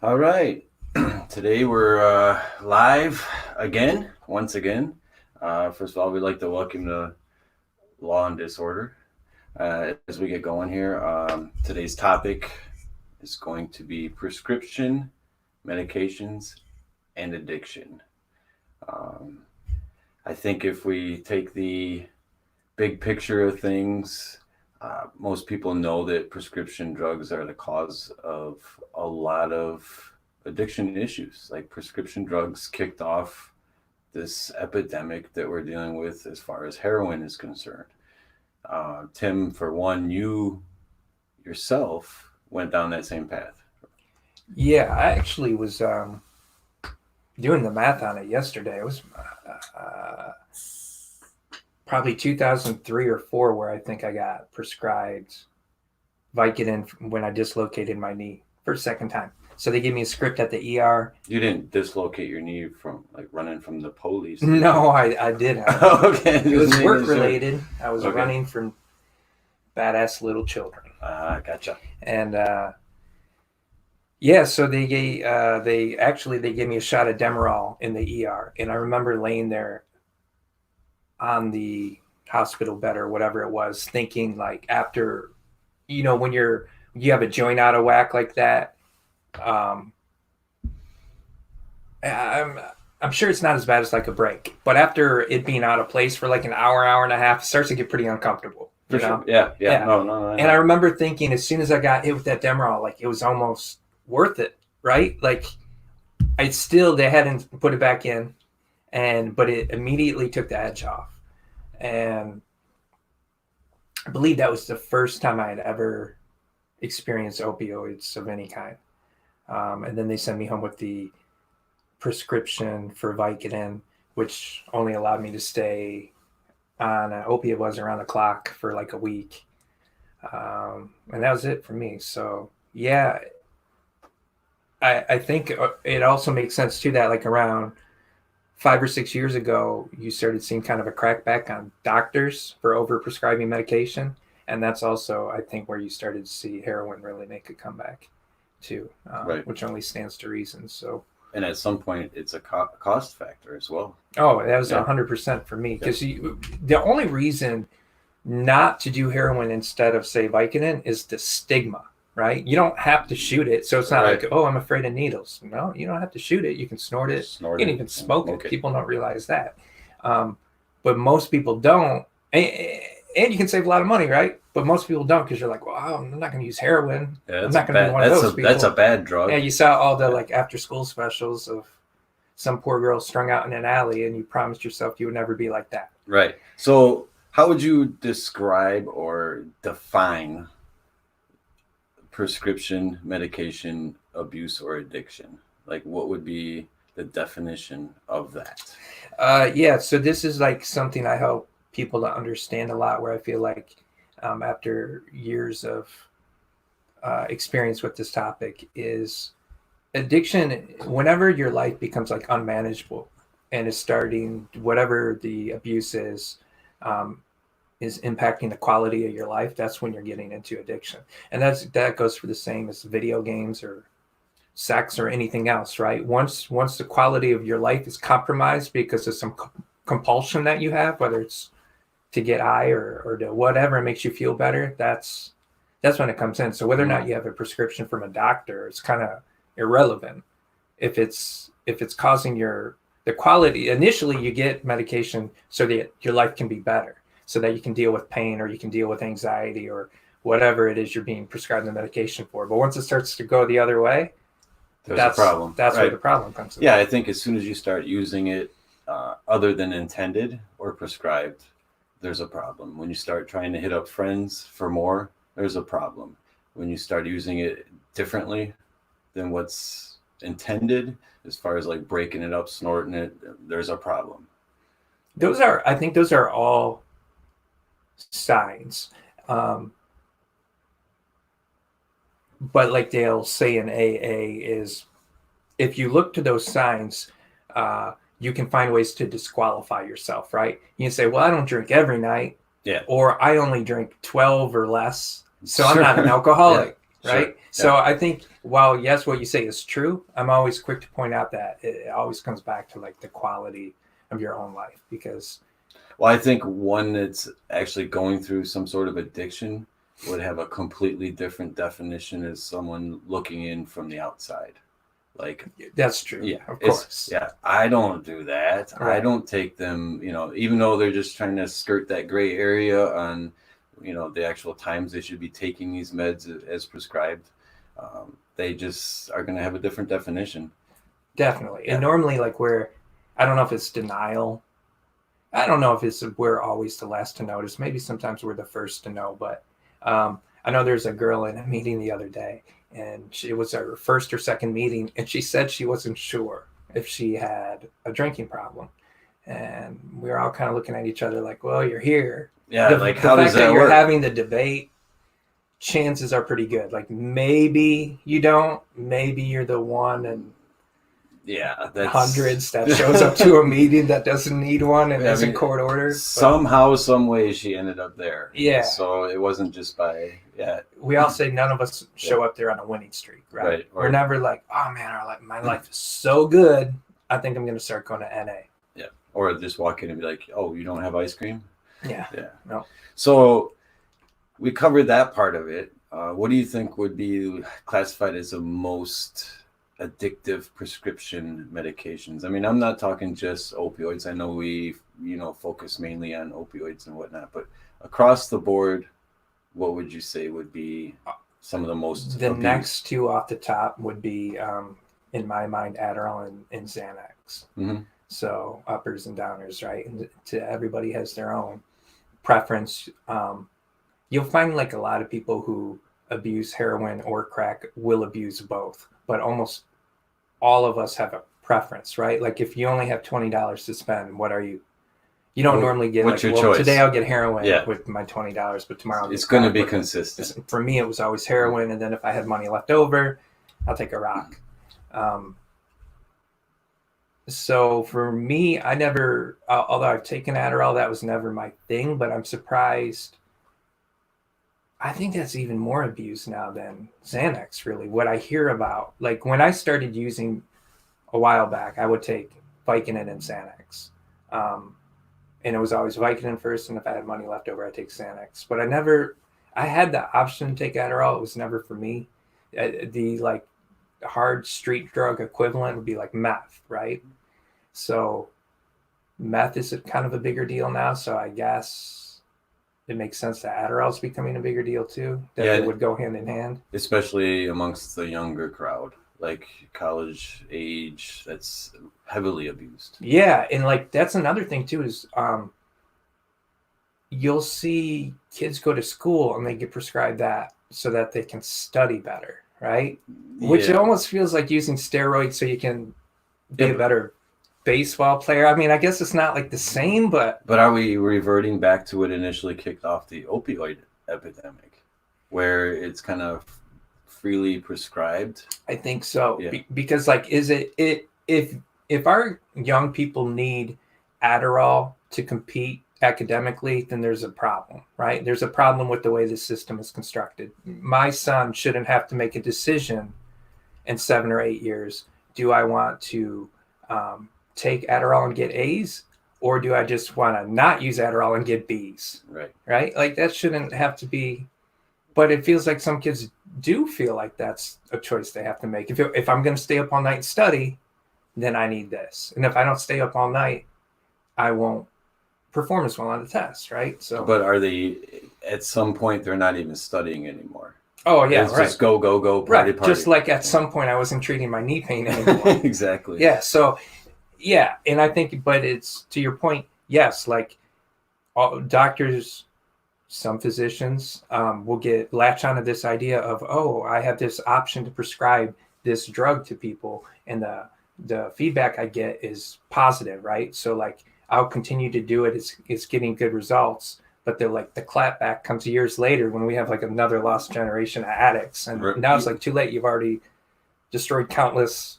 All right. Today we're live again, once again. First of all, we'd like to welcome to Law and Disorder. As we get going here, today's topic is going to be prescription medications and addiction. Um, I think if we take the big picture of things, most people know that prescription drugs are the cause of a lot of addiction issues. Like prescription drugs kicked off this epidemic that we're dealing with as far as heroin is concerned. Tim, for one, you yourself went down that same path. Yeah, I actually was doing the math on it yesterday. It was uh, probably 2003 or four where I think I got prescribed Vicodin when I dislocated my knee for a second time. So they gave me a script at the ER. You didn't dislocate your knee from like running from the police, did you? No, I didn't. Okay. It was Just work making sure. related. I was Okay. running from badass little children. Gotcha. And yeah, so they gave me a shot of Demerol in the ER, and I remember laying there on the hospital bed or whatever it was, thinking like after, when you have a joint out of whack like that, um, I'm I'm sure it's not as bad as like a break, but after it being out of place for like an hour and a half, it starts to get pretty uncomfortable. For sure. Yeah. Yeah. No. And I remember thinking as soon as I got hit with that Demerol, like it was almost worth it, right? Like they hadn't put it back in, but it immediately took the edge off. And I believe that was the first time I had ever experienced opioids of any kind. And then they sent me home with the prescription for Vicodin, which only allowed me to stay on an opiate was around the clock for like a week. And that was it for me. So yeah, I think it also makes sense too that like around 5 or 6 years ago, you started seeing kind of a crackback on doctors for overprescribing medication. And that's also, I think, where you started to see heroin really make a comeback too, Right. which only stands to reason. So, And at some point, it's a cost factor as well. oh, that was Yeah. 100% for me because the only reason not to do heroin instead of, say, Vicodin is the stigma, right? You don't have to shoot it. So it's not Right. like, oh, I'm afraid of needles. No, you don't have to shoot it. You can snort it. Snort You can it even and smoke smoke it. it. People don't realize that. But most people don't. And you can save a lot of money, right? But most people don't because you're like, well, I'm not going to use heroin. Yeah, I'm not going to be one of those people. That's a bad drug. Yeah, you saw all the like after school specials of some poor girl strung out in an alley, and you promised yourself you would never be like that. Right. So, how would you describe or define prescription medication abuse or addiction? Like, what would be the definition of that? Yeah, so this is like something I help people to understand a lot, where I feel like after years of experience with this topic is addiction. Whenever your life becomes like unmanageable and is starting, whatever the abuse um, is impacting the quality of your life, that's when you're getting into addiction. And that goes for the same as video games or sex or anything else, right? Once the quality of your life is compromised because of some compulsion that you have, whether it's to get high or to whatever makes you feel better, that's when it comes in. So whether or not you have a prescription from a doctor, it's kind of irrelevant. If it's causing the quality, initially you get medication so that your life can be better, so that you can deal with pain or you can deal with anxiety or whatever it is you're being prescribed the medication for. But once it starts to go the other way, There's a problem. That's Right. where the problem comes in. Yeah, I think as soon as you start using it other than intended or prescribed, there's a problem. When you start trying to hit up friends for more, there's a problem. When you start using it differently than what's intended, as far as like breaking it up, snorting it, there's a problem. I think those are all signs. But like they'll say in AA is, if you look to those signs, you can find ways to disqualify yourself, right? You can say, well, I don't drink every night. Yeah. Or I only drink 12 or less, so I'm Sure. not an alcoholic, Yeah. right? Sure. So I think while yes, what you say is true, I'm always quick to point out that it always comes back to like the quality of your own life, because Well, I think one that's actually going through some sort of addiction would have a completely different definition as someone looking in from the outside. Like, that's true. yeah, Of it's, course. yeah, I don't do that. I Right. don't take them, even though they're just trying to skirt that gray area on, the actual times they should be taking these meds as prescribed. They just are going to have a different definition. Definitely. Yeah. And normally, like, where I don't know if it's denial. I don't know if it's we're always the last to notice. Maybe sometimes we're the first to know. But I know there's a girl in a meeting the other day, and it was her first or second meeting, and she said she wasn't sure if she had a drinking problem. And we were all kind of looking at each other like, well, you're here. Yeah, The like, fact how does that you're work? having the debate, chances are pretty good. Like, maybe you don't. Maybe you're the one and Yeah, that's hundreds that shows up to a meeting that doesn't need one and Yeah, I isn't mean, court ordered. somehow, some way, she ended up there. Yeah. So it wasn't just by We all say none of us show up there on a winning streak, right? Right, or- We're never like, oh man, my life is so good. I think I'm going to start going to NA. or just walk in and be like, "Oh, you don't have ice cream?" Yeah. Yeah. No. So we covered that part of it. What do you think would be classified as the most addictive prescription medications? I mean, I'm not talking just opioids. I know we, focus mainly on opioids and whatnot, but across the board, what would you say would be some of the most The abused? next two off the top would be, in my mind, Adderall and Xanax. Mhm. So uppers and downers, right? And everybody has their own preference. You'll find like a lot of people who abuse heroin or crack will abuse both, but almost all of us have a preference, right? Like if you only have $20 to spend, what are you? You don't normally get what's like, your well, choice? today I'll get heroin Yeah. with my $20, but tomorrow I'll It's get going to crack be with it. consistent. For me, it was always heroin, and then if I had money left over, I'll take a rock. So for me, I never, although I've taken Adderall, that was never my thing, but I'm surprised. I think that's even more abused now than Xanax, really. What I hear about, like when I started using a while back, I would take Vicodin and Xanax. And it was always Vicodin first, and if I had money left over, I'd take Xanax. But I had the option to take Adderall. It was never for me. The like hard street drug equivalent would be like meth, right? So meth is kind of a bigger deal now. So I guess it makes sense that Adderall is becoming a bigger deal too. That Yeah. it would go hand in hand. Especially amongst the younger crowd, like college age, that's heavily abused. Yeah, and like that's another thing too is you'll see kids go to school and they get prescribed that so that they can study better, right? Which it Yeah. almost feels like using steroids so you can be Yeah, a better baseball player. I mean, I guess it's not like the same, but But are we reverting back to what initially kicked off the opioid epidemic, where it's kind of freely prescribed? I think so. Yeah. Because like, is it if our young people need Adderall to compete academically, then there's a problem, right? There's a problem with the way the system is constructed. My son shouldn't have to make a decision in 7 or 8 years. Do I want to take Adderall and get A's, or do I just want to not use Adderall and get B's? Right. Right? Like that shouldn't have to be. But it feels like some kids do feel like that's a choice they have to make. If I'm going to stay up all night and study, then I need this. And if I don't stay up all night, I won't perform as well on the test, right? So, But are they, at some point, they're not even studying anymore? oh yeah, It's right, just go, party, right. party. Just like at some point, I wasn't treating my knee pain anymore. Exactly. Yeah. So, yeah, and I think, but it's to your point. Yes, like all doctors, some physicians will latch onto this idea of, oh, I have this option to prescribe this drug to people, and the feedback I get is positive, right? So like I'll continue to do it. It's getting good results, but they're like the clapback comes years later when we have like another lost generation of addicts, and Right. now it's like too late. You've already destroyed countless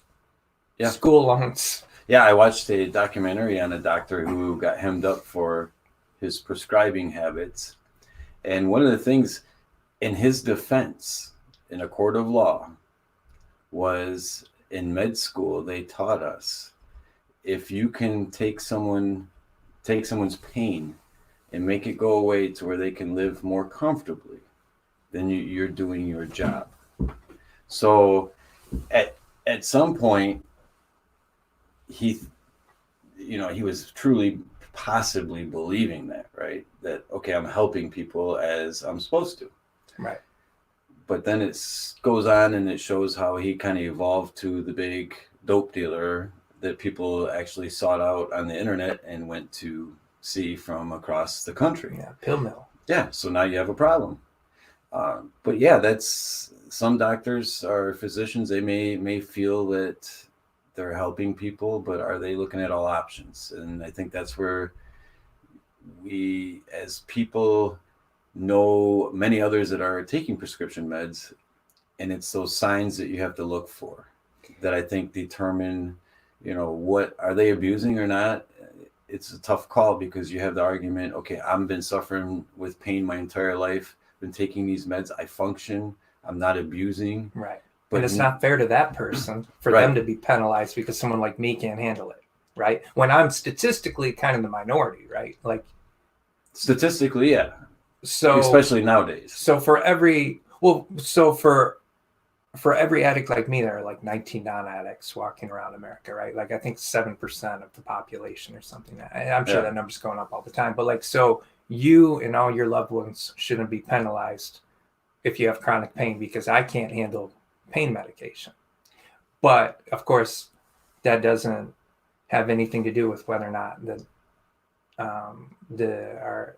Yeah. school loans. Yeah, I watched a documentary on a doctor who got hemmed up for his prescribing habits. And one of the things in his defense, in a court of law was in med school, they taught us if you can take someone's pain and make it go away to where they can live more comfortably, then you're doing your job. So at some point, he was truly possibly believing that, right? That, okay, I'm helping people as I'm supposed to. Right. But then it goes on and it shows how he kind of evolved to the big dope dealer that people actually sought out on the internet and went to see from across the country. Yeah, pill mill. Yeah, so now you have a problem. But yeah, that's, some doctors or physicians, they may feel that they're helping people, but are they looking at all options? And I think that's where we, as people, know many others that are taking prescription meds, and it's those signs that you have to look for that I think determine, what are they abusing or not. It's a tough call because you have the argument, okay, I've been suffering with pain my entire life, been taking these meds, I function, I'm not abusing. Right. But and it's not fair to that person for Right. them to be penalized because someone like me can't handle it, right? When I'm statistically kind of the minority, right? Like, statistically, yeah. so Especially nowadays. So for every addict like me, there are like 19 non-addicts walking around America, right? Like I think 7% of the population or something. I'm sure that number's going up all the time. But like, so you and all your loved ones shouldn't be penalized if you have chronic pain because I can't handle pain medication. But of course, that doesn't have anything to do with whether or not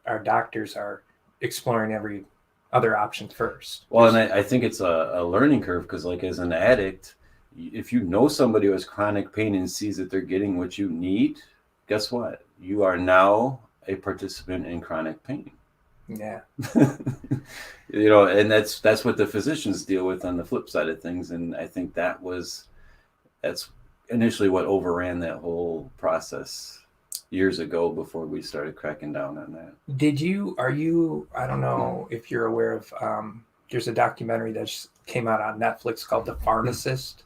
our doctors are exploring every other option first. Well, and I think it's a learning curve because, like, as an addict, if you know somebody who has chronic pain and sees that they're getting what you need, guess what? You are now a participant in chronic pain. Yeah. And that's what the physicians deal with on the flip side of things. And I think that's initially what overran that whole process years ago before we started cracking down on that. I don't know if you're aware of, there's a documentary that just came out on Netflix called The Pharmacist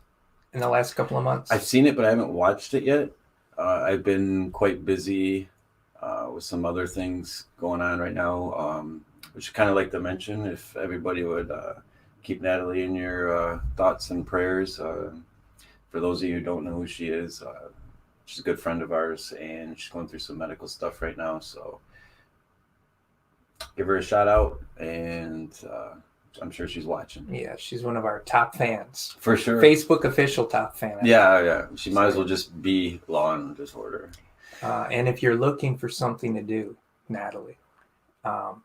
in the last couple of months. I've seen it, but I haven't watched it yet. I've been quite busy with some other things going on right now, which I'd kind of like to mention. If everybody would keep Natalie in your thoughts and prayers. For those of you who don't know who she is, she's a good friend of ours, and she's going through some medical stuff right now. So give her a shout out, and I'm sure she's watching. Yeah, she's one of our top fans. For sure. Facebook official top fan. Yeah. She might as well just be Law and Disorder. And if you're looking for something to do, Natalie, pop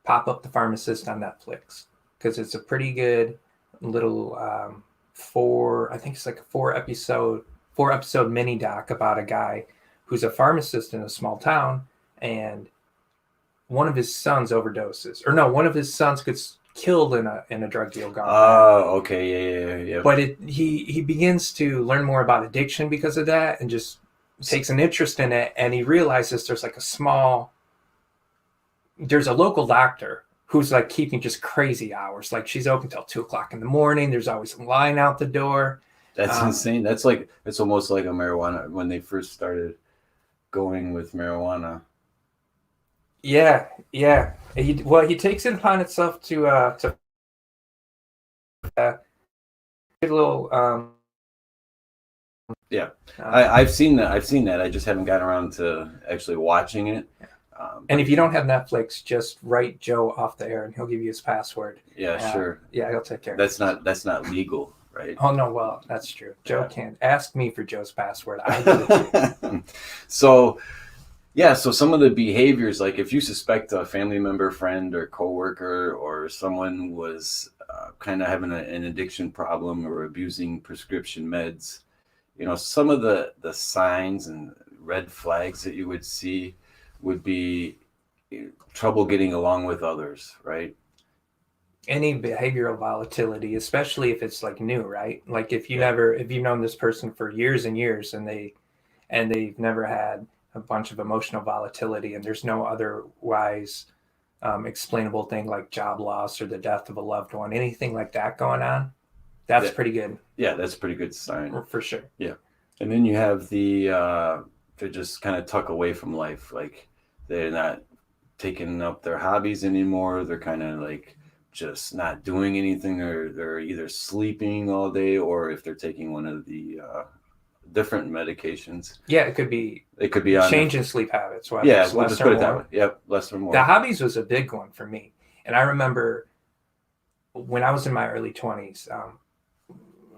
up The Pharmacist on Netflix because it's a pretty good little I think it's like a four episode mini doc about a guy who's a pharmacist in a small town, and one of his sons overdoses, or no, one of his sons gets killed in a drug deal gone. Oh, okay, yeah. But he begins to learn more about addiction because of that, and just takes an interest in it, and he realizes there's a local doctor who's like keeping just crazy hours. Like she's open till 2:00 in the morning. There's always a line out the door. That's insane. It's almost like a marijuana when they first started going with marijuana. Yeah. He takes it upon itself to get a little. Yeah, I've seen that. I just haven't gotten around to actually watching it. And if you don't have Netflix, just write Joe off the air, and he'll give you his password. Yeah, sure. Yeah, he'll take care of it. That's not legal, right? Oh no, well, that's true. Joe can't ask me for Joe's password. I give it to you. So some of the behaviors, like if you suspect a family member, friend, or coworker, or someone was kind of having an addiction problem or abusing prescription meds, some of the signs and red flags that you would see would be trouble getting along with others, right? Any behavioral volatility, especially if it's like new, right? Like if you've known this person for years and years, and they've never had a bunch of emotional volatility, and there's no otherwise explainable thing like job loss or the death of a loved one, anything like that going on, that's Yeah. pretty good Yeah, that's a pretty good sign. for sure. Yeah. And then you have they just kind of tuck away from life. Like they're not taking up their hobbies anymore. They're kind of like just not doing anything, or they're either sleeping all day, or if they're taking one of the different medications, Yeah, it could be it could be on. change in sleep habits. Whether Yeah, it's we'll less just or put it that more. way. Yep, less or more. The hobbies was a big one for me. And I remember when I was in my early 20s,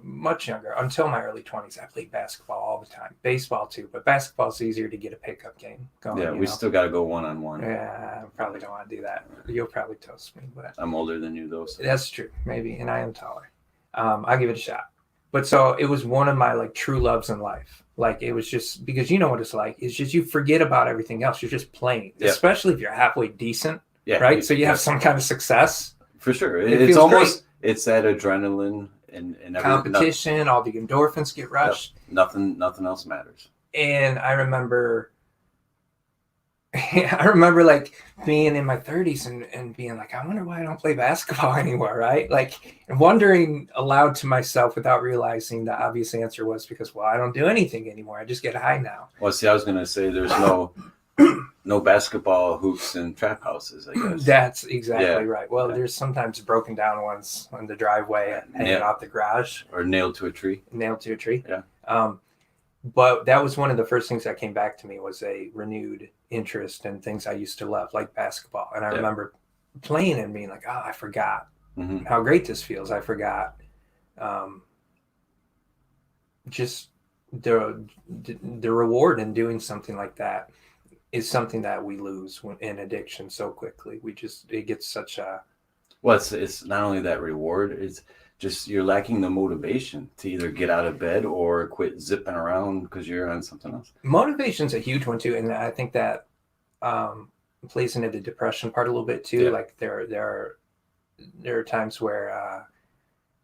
much younger, until my early 20s, I played basketball all the time. Baseball too, but basketball's easier to get a pickup game going. Yeah, we still got to go one-on-one. Yeah, I probably don't want to do that. You'll probably toast me, but I'm older than you, though. So. that's true, maybe, and I am taller. I'll give it a shot. But so it was one of my like true loves in life. Like it was just because you know what it's like. It's just you forget about everything else. You're just playing, especially if you're halfway decent, right? So you have some kind of success. For sure, It it's almost great. It's that adrenalin and competition. All the endorphins get rushed. Nothing else matters. And I remember like being in my 30s and being like, I wonder why I don't play basketball anymore, right? Like wondering aloud to myself without realizing the obvious answer was because, well, I don't do anything anymore. I just get high now. Well, see, I was going to say there's no basketball hoops in trap houses, I guess. That's exactly right. Well, there's sometimes broken down ones on the driveway hanging out the garage. Or nailed to a tree. Yeah. But that was one of the first things that came back to me was a renewed interest in things I used to love, like basketball. And I remember playing and being like, oh, I forgot how great this feels. I forgot just the reward in doing something like that is something that we lose in addiction so quickly. It gets such a... Well, it's not only that reward, it's just you're lacking the motivation to either get out of bed or quit zipping around because you're on something else. Motivation's a huge one too, and I think that plays into the depression part a little bit too. Like there are times where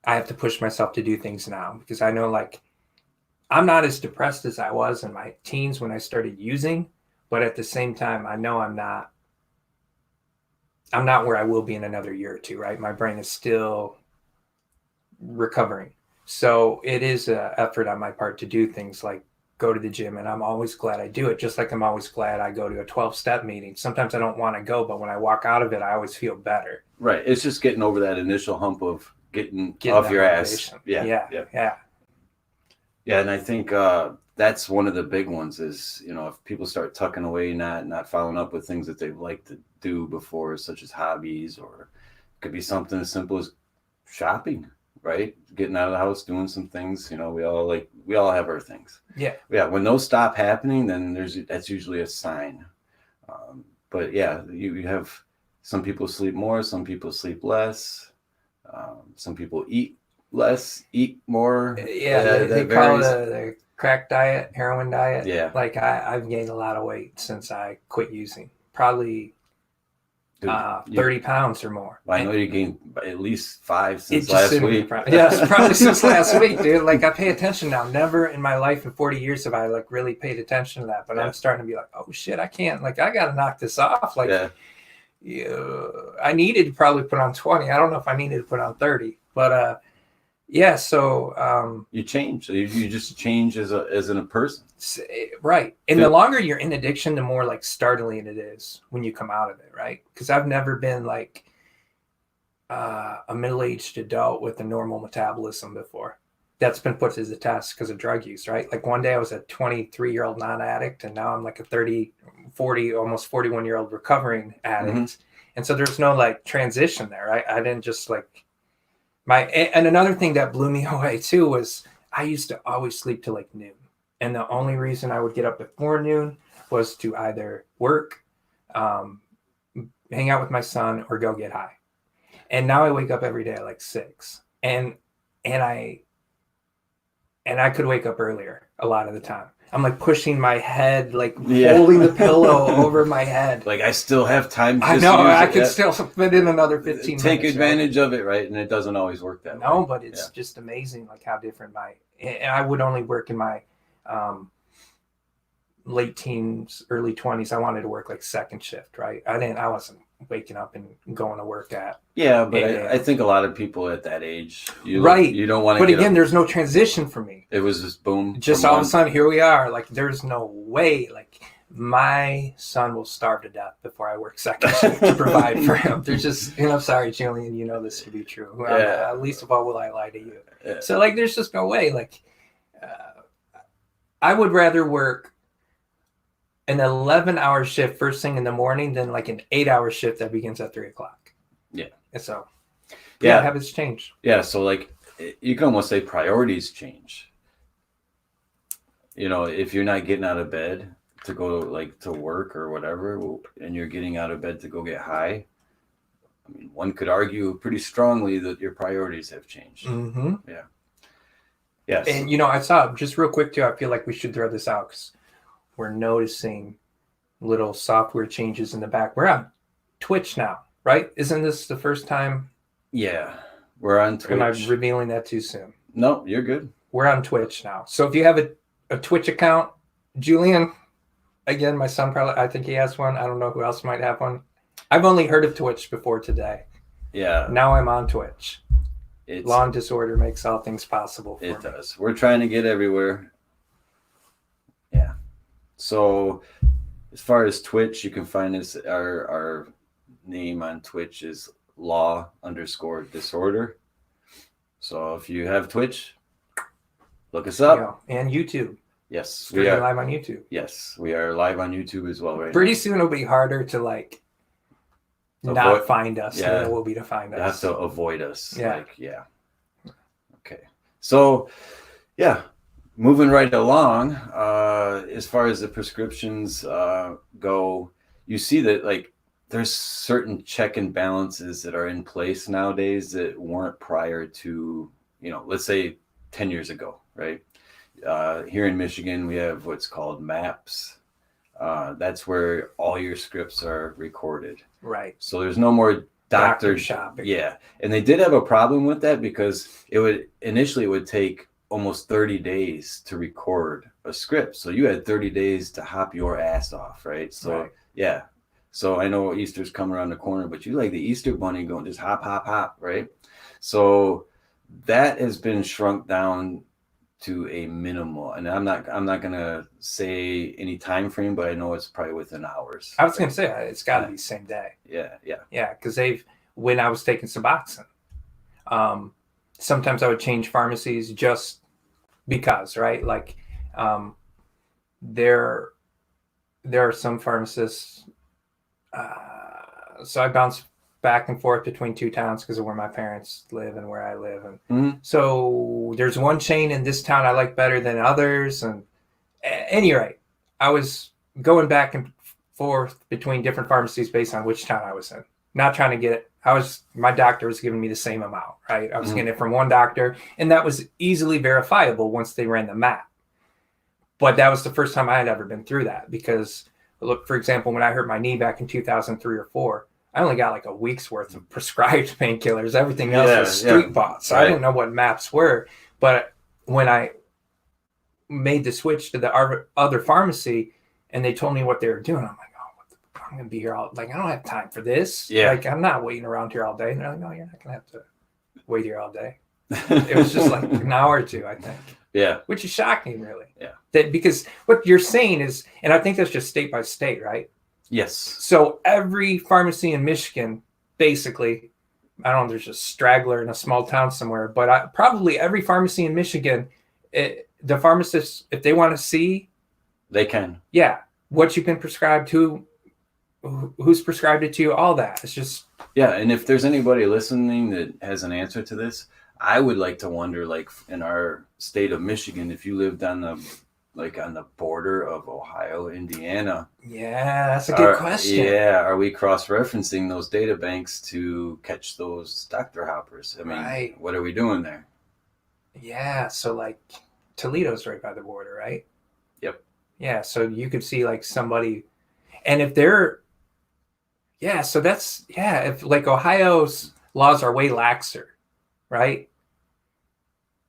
I have to push myself to do things now because I know like I'm not as depressed as I was in my teens when I started using, but at the same time I know I'm not where I will be in another year or two, right? My brain is still recovering. So it is an effort on my part to do things like go to the gym, and I'm always glad I do it, just like I'm always glad I go to a 12-step meeting. Sometimes I don't want to go, but when I walk out of it, I always feel better. Right. It's just getting over that initial hump of getting off your motivation. ass. Yeah. And I think that's one of the big ones is, if people start tucking away, not following up with things that they've liked to do before, such as hobbies, or it could be something as simple as shopping, right? Getting out of the house, doing some things, we all have our things. Yeah. When those stop happening, then that's usually a sign. But you have some people sleep more, some people sleep less. Some people eat less, eat more. Yeah, they call it the crack diet, heroin diet. Yeah. Like I've gained a lot of weight since I quit using. Probably 30 pounds or more. Well, I know you gained at least 5 since last week. Yes, probably since last week, dude. Like I pay attention now. Never in my life in 40 years have I like really paid attention to that. But I'm starting to be like, oh shit, I can't. Like I got to knock this off. Like I needed to probably put on 20. I don't know if I needed to put on 30, but so you change. You just change as a person. Right. And the longer you're in addiction, the more like startling it is when you come out of it, right? Because I've never been like a middle-aged adult with a normal metabolism before. That's been put to the test because of drug use, right? Like one day I was a 23-year-old non-addict, and now I'm like a 30, 40, almost 41-year-old recovering addict. Mm-hmm. And so there's no like transition there, right? I didn't just like and another thing that blew me away too was I used to always sleep till like noon. And the only reason I would get up before noon was to either work, hang out with my son, or go get high. And now I wake up every day at like 6. And I could wake up earlier a lot of the time. I'm like pushing my head, like holding the pillow over my head. Like I still have time. I know I could still fit in another 15 minutes. Take advantage of it, right? And it doesn't always work that way. No, but it's just amazing, like how different and I would only work in my late teens, early 20s. I wanted to work like second shift, right? I wasn't waking up and going to work at. Yeah, but Yeah. I think a lot of people at that age, Right. you don't want to. But get again, up. there's no transition for me. It was just boom. Just from all one- of a sudden, here we are. Like, there's no way. Like, my son will starve to death before I work second shift to provide for him. There's just, I'm sorry, Julian, you know this to be true. Yeah. Least of all will I lie to you. Yeah. So, like, there's just no way. Like, I would rather work an 11-hour shift first thing in the morning than like an 8-hour shift that begins at 3 o'clock. Yeah. And so, Yeah. habits change. Yeah, so like you can almost say priorities change. If you're not getting out of bed to go like to work or whatever, and you're getting out of bed to go get high, I mean, one could argue pretty strongly that your priorities have changed. Mm-hmm. Yes. And I saw just real quick too. I feel like we should throw this out because we're noticing little software changes in the back. We're on Twitch now, right? Isn't this the first time? Yeah, we're on Twitch. Am I revealing that too soon? No, you're good. We're on Twitch now. So if you have a Twitch account, Julian, again, my son probably, I think he has one. I don't know who else might have one. I've only heard of Twitch before today. Yeah. Now I'm on Twitch. It's, Law and Disorder makes all things possible for me. It does. We're trying to get everywhere. Yeah. So as far as Twitch, you can find us. Our name on Twitch is law_disorder. So if you have Twitch, look us up. And YouTube. Yes, we Streaming are live on YouTube. Yes, we are live on YouTube as well right Pretty soon it'll be harder to not find us than it will be to find now. You us. have to avoid us. Yeah. Okay. So, moving right along, as far as the prescriptions go, you see that there's certain check and balances that are in place nowadays that weren't prior to, let's say 10 years ago, right? Here in Michigan, we have what's called MAPS. That's where all your scripts are recorded. Right. So there's no more doctor shopping. Yeah. And they did have a problem with that because it would take almost 30 days to record a script. So you had 30 days to hop your ass off, right? So, Right. Yeah. So I know Easter's coming around the corner, but you like the Easter bunny going just hop, hop, hop, right? So that has been shrunk down to a minimal, and I'm not gonna say any time frame, but I know it's probably within hours. I was gonna say it's got to be same day. Yeah. Yeah, because when I was taking Suboxone, sometimes I would change pharmacies just because, right? Like, there are some pharmacists. So I bounce back and forth between two towns because of where my parents live and where I live, and so there's one chain in this town I like better than others. And at any rate, I was going back and forth between different pharmacies based on which town I was in. Not trying to get it. My doctor was giving me the same amount, right? I was getting it from one doctor, and that was easily verifiable once they ran the map. But that was the first time I had ever been through that because, look, for example, when I hurt my knee back in 2003 or 4, I only got like a week's worth of prescribed painkillers. Everything else was street bought. So I didn't know what maps were. But when I made the switch to the other pharmacy and they told me what they were doing, I'm like, I'm going to be here all, I don't have time for this. Yeah. I'm not waiting around here all day. And they're like, no, you're not going to have to wait here all day. It was just like an hour or two, I think. Yeah. Which is shocking, really. Yeah. Because what you're saying is, and I think that's just state by state, right? Yes. So every pharmacy in Michigan, basically, I don't know, there's a straggler in a small town somewhere, but probably every pharmacy in Michigan, the pharmacists, if they want to see, they can. Yeah. What you've been prescribed to, who's prescribed it to you, all that. It's just. Yeah. And if there's anybody listening that has an answer to this, I would like to wonder, in our state of Michigan, if you lived on the border of Ohio, Indiana. Yeah, that's a good question. Yeah, are we cross-referencing those data banks to catch those doctor hoppers? I mean, What are we doing there? Yeah, so Toledo's right by the border, right? Yep. Yeah, so you could see somebody, and if they're, so that's, if Ohio's laws are way laxer, right?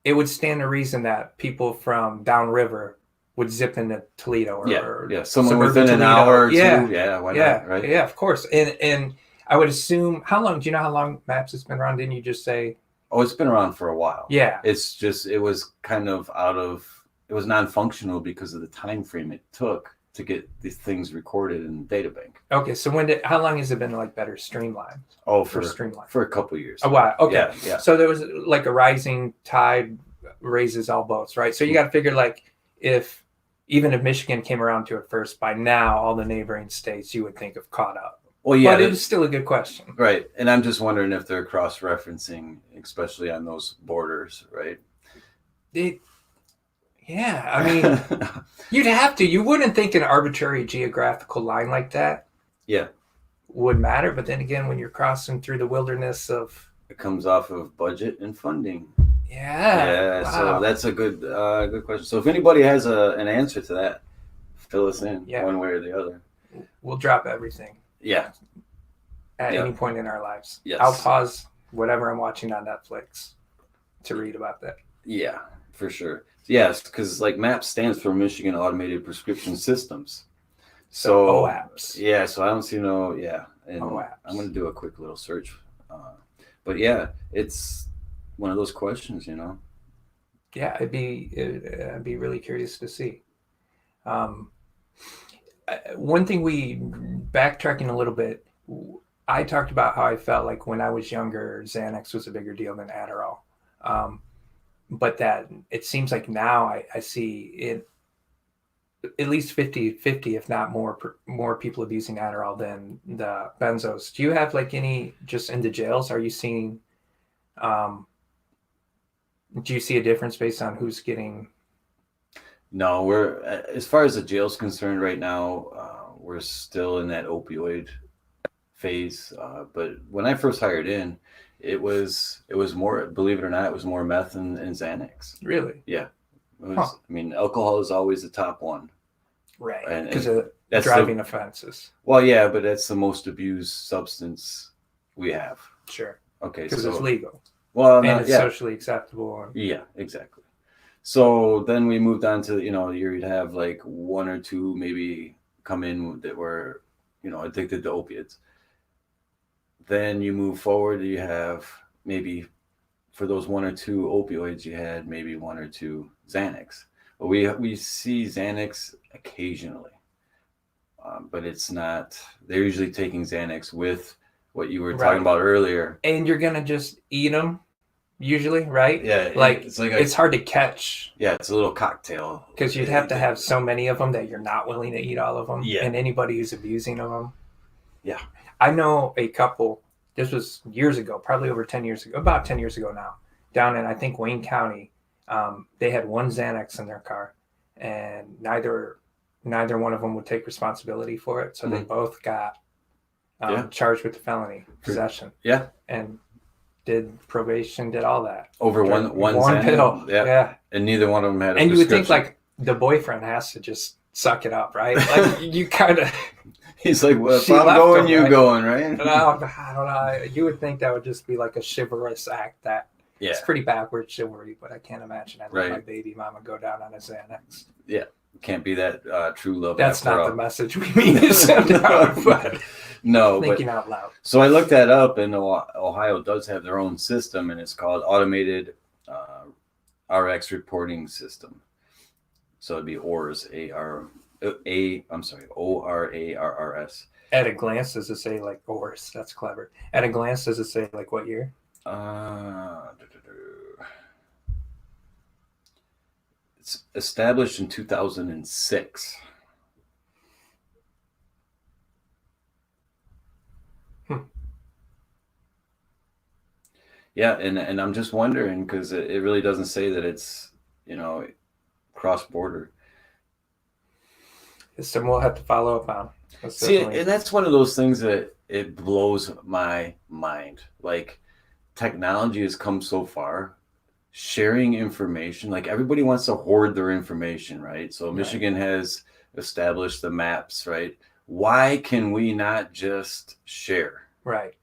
It would stand to reason that people from downriver would zip into Toledo or someone within Toledo. an hour or two. Yeah, why not? Right? Yeah, of course. And I would assume. How long? Do you know how long Maps has been around? Didn't you just say? Oh, it's been around for a while. Yeah. It's just it was kind of it was non-functional because of the time frame it took to get these things recorded in the databank. Okay. So how long has it been like better streamlined? Oh, For Streamline. for a couple of years. A while. Okay. Yeah, yeah. So there was like a rising tide raises all boats, right? So you got to figure like even if Michigan came around to it first, by now all the neighboring states you would think have caught up. Well, yeah, But it was still a good question. right. And I'm just wondering if they're cross-referencing, especially on those borders, right? Yeah, I mean, you'd have to. You wouldn't think an arbitrary geographical line like that Yeah, would matter. But then again, when you're crossing through the wilderness of, it comes off of budget and funding. yeah, Yeah, wow. so that's a good question. So if anybody has an answer to that, fill us in one way or the other. We'll drop everything Yeah, at Yeah. any point in our lives. Yes. I'll pause whatever I'm watching on Netflix to read about that. yeah, for sure. Yes, because like MAP stands for Michigan Automated Prescription Systems. So OAPS. Yeah, so I don't see and OAPS. I'm going to do a quick little search. But yeah, it's one of those questions, you know. Yeah, I'd be really curious to see. One thing backtracking a little bit, I talked about how I felt like when I was younger, Xanax was a bigger deal than Adderall. But that it seems like now I see it at least 50-50, if not more people abusing Adderall than the benzos. Do you have like any just in the jails? Are you seeing, do you see a difference based on who's getting? No, we're as far as the jail's concerned right now, we're still in that opioid phase. But when I first hired in, it was more, believe it or not, it was more meth and Xanax. Really? Yeah. I mean, alcohol is always the top one. Right. And Because of that's driving offenses. Well, yeah, but that's the most abused substance we have. Sure. Okay. Because So it's legal. well, And not, it's yeah, socially acceptable. yeah, exactly. So then we moved on to, you'd have like one or two maybe come in that were, addicted to opiates. Then you move forward, you have maybe for those one or two opioids, you had maybe one or two Xanax. But we see Xanax occasionally, but it's not. They're usually taking Xanax with what you were Right. talking about earlier. And you're gonna just eat them, usually, right? Yeah, Like it's hard to catch yeah, it's a little cocktail because you'd have to have so many of them that you're not willing to eat all of them. Yeah. And anybody who's abusing of them. Yeah. I know a couple. This was years ago, probably over 10 years ago, about 10 years ago now, down in I think Wayne County. They had one Xanax in their car, and neither one of them would take responsibility for it. So they both got charged with the felony possession. Yeah. And did probation, did all that. Over one Xanax? pill. Yeah. And neither one of them had a And you would think prescription. like the boyfriend has to just suck it up, right? Like you kind of. He's like, well, if She I'm left going, him, you right? going, right? I don't know. You would think that would just be like a chivalrous act. That Yeah. it's pretty backward chivalry, but I can't imagine I'd let Right. my baby mama go down on a Xanax. Can't be that true love. That's after not all. the message we mean to send out, but No, but thinking out loud. so I looked that up, and Ohio does have their own system, and it's called Automated RX Reporting System. So it'd be ORS, ORARRS. At a glance, does it say like horse? That's clever. At a glance, does it say like what year? It's established in 2006. Yeah, and I'm just wondering because it really doesn't say that it's cross border. It's something we'll have to follow up on. That's See, definitely- and that's one of those things that it blows my mind. Like technology has come so far, sharing information. Like everybody wants to hoard their information, right? So Right. Michigan has established the maps, right? Why can we not just share? right.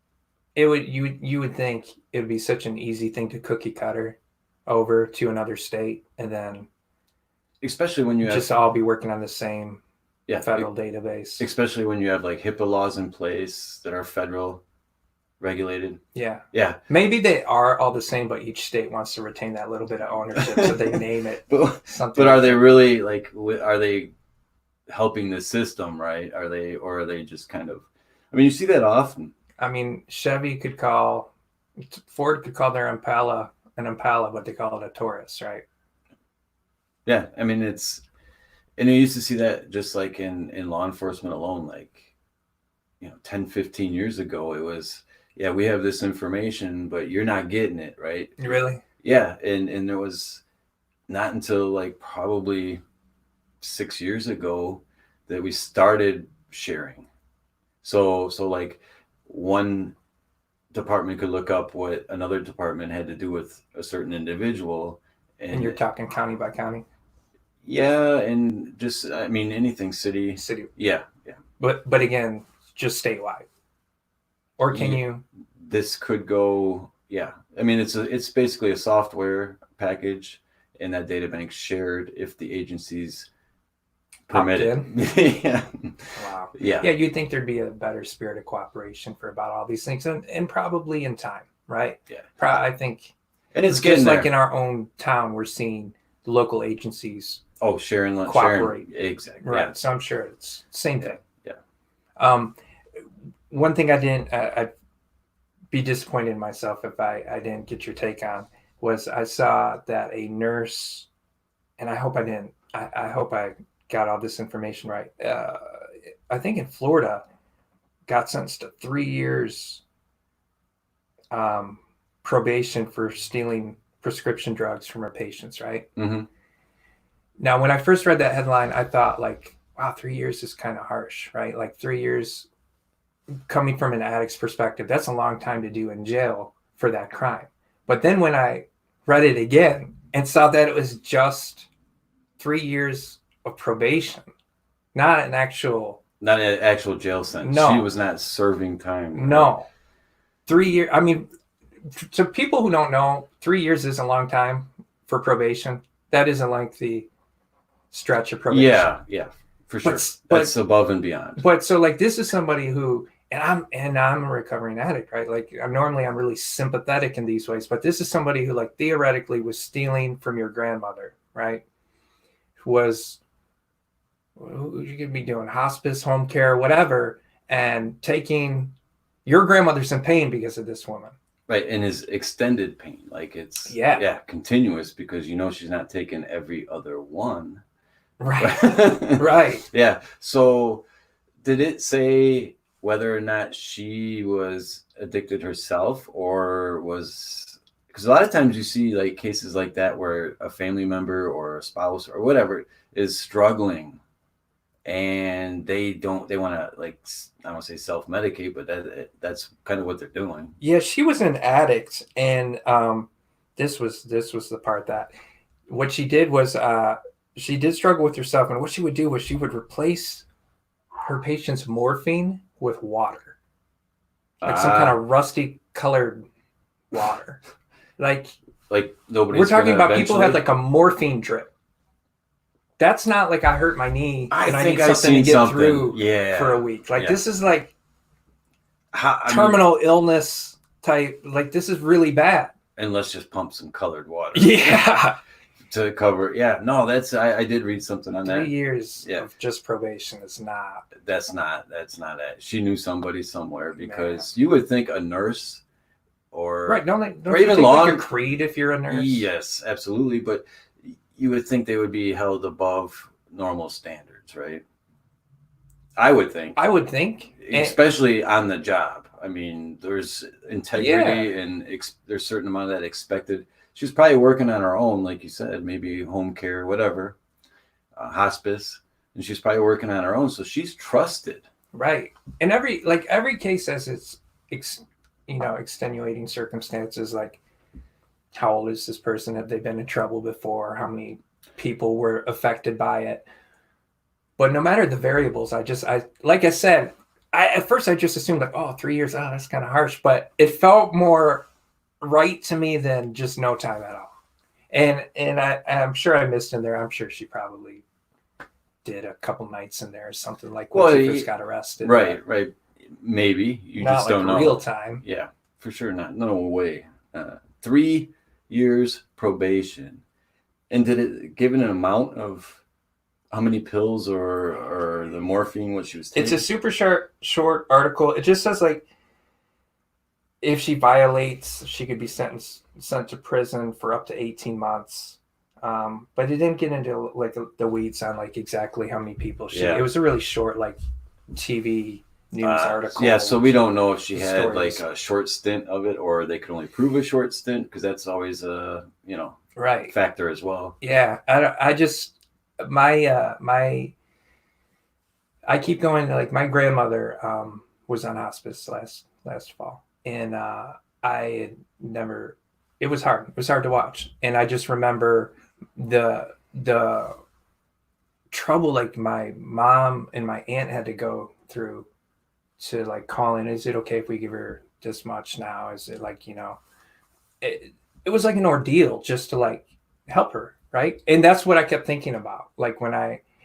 It would you would think it would be such an easy thing to cookie cutter over to another state and then Especially when you have just all be working on the same yeah, federal database. especially when you have like HIPAA laws in place that are federal, regulated. Yeah. Yeah, Maybe they are all the same, but each state wants to retain that little bit of ownership, so they name it but something. but are like they that. really like? Are they helping the system? Right? Or are they just kind of? I mean, you see that often. I mean, Ford could call their Impala an Impala, but they call it a Taurus, right? Yeah, I mean and you used to see that just like in law enforcement alone, like 10, 15 years ago, it was, yeah, we have this information, but you're not getting it, right? Really? Yeah, and there was not until like probably 6 years ago that we started sharing. So like one department could look up what another department had to do with a certain individual, And you're and talking county by county, yeah, and just I mean anything city. city, Yeah, yeah. but again, just statewide. Or can Yeah, you? this could go. Yeah, I mean it's basically a software package, and that data bank's shared if the agencies Opt permit in? it. Yeah, Wow. yeah, Yeah, you'd think there'd be a better spirit of cooperation for about all these things, and probably in time, right? yeah. I think And it's just getting like there. in our own town, we're seeing the local agencies Oh, sharing, cooperate. exactly. Right. Yeah, So I'm sure it's same yeah, thing. yeah. Um, one thing I didn't, I'd be disappointed in myself if I didn't get your take on was I saw that a nurse, and I hope I didn't, I hope I got all this information right. I think in Florida, got sentenced to 3 years probation for stealing prescription drugs from her patients, right? Mm-hmm. Now, when I first read that headline, I thought like, wow, 3 years is kind of harsh, right? Like 3 years coming from an addict's perspective, that's a long time to do in jail for that crime. But then when I read it again and saw that it was just 3 years of probation, not an actual, Not an actual jail sentence. No. She was not serving time. Right? no, 3 years. I mean, to people who don't know, 3 years is a long time for probation. That is a lengthy stretch of probation. Yeah, for sure. But- That's above and beyond. But so like this is somebody who, and I'm a recovering addict, right? Like I'm really sympathetic in these ways, but this is somebody who like theoretically was stealing from your grandmother, right? Who you could be doing hospice, home care, whatever, and taking your grandmother's in pain because of this woman. Right, and his extended pain, like it's Yeah. continuous because she's not taking every other one. Right. Right. Yeah. So did it say whether or not she was addicted herself or was, because a lot of times you see like cases like that where a family member or a spouse or whatever is struggling and they want to, like, I don't want to say self-medicate, but that's kind of what they're doing. Yeah, she was an addict, and this was the part that what she did was she did struggle with herself, and what she would do was she would replace her patient's morphine with water, like some kind of rusty colored water. Like nobody's we're talking gonna about people who had eventually- like a morphine drip. That's not like I hurt my knee and I think need I've something to seen get something. through Yeah. for a week. Like Yeah. this is like I mean, terminal illness type. Like this is really bad. and let's just pump some colored water. Yeah. To cover. Yeah, no, that's I did read something on 3 that. years Yeah. of just probation is not. That's not it. She knew somebody somewhere, because you would think a nurse or Right. Don't or you even take law- like a creed if you're a nurse? Yes, absolutely, but you would think they would be held above normal standards, right? I would think, I would think. especially on the job. I mean, there's integrity and there's a certain amount of that expected. She was probably working on her own, like you said, maybe home care, whatever, hospice, and she's probably working on her own. So she's trusted. Right. And every case has its extenuating circumstances, like how old is this person? Have they been in trouble before? How many people were affected by it? But no matter the variables, like I said, at first I just assumed like, oh, 3 years, that's kind of harsh, but it felt more right to me than just no time at all. And I'm sure I missed in there. I'm sure she probably did a couple nights in there or something like when she first got arrested. Right. maybe you Not just like don't know. real time. Yeah, for sure not. No way. 3 years probation. And did it give an amount of how many pills or the morphine what she was taking? It's a super short article. It just says like if she violates, she could be sent to prison for up to 18 months. But it didn't get into like the weeds on like exactly how many people she. Yeah. It was a really short like TV news article. Yeah, so we don't know if she the had stories. like a short stint of it, or they could only prove a short stint, because that's always a Right. factor as well. Yeah. I just my I keep going to like my grandmother was on hospice last fall, and I had never. It was hard. It was hard to watch, and I just remember the trouble like my mom and my aunt had to go through to like call in. Is it okay if we give her this much now? Is it like it was like an ordeal just to like help her, right? And that's what I kept thinking about, like when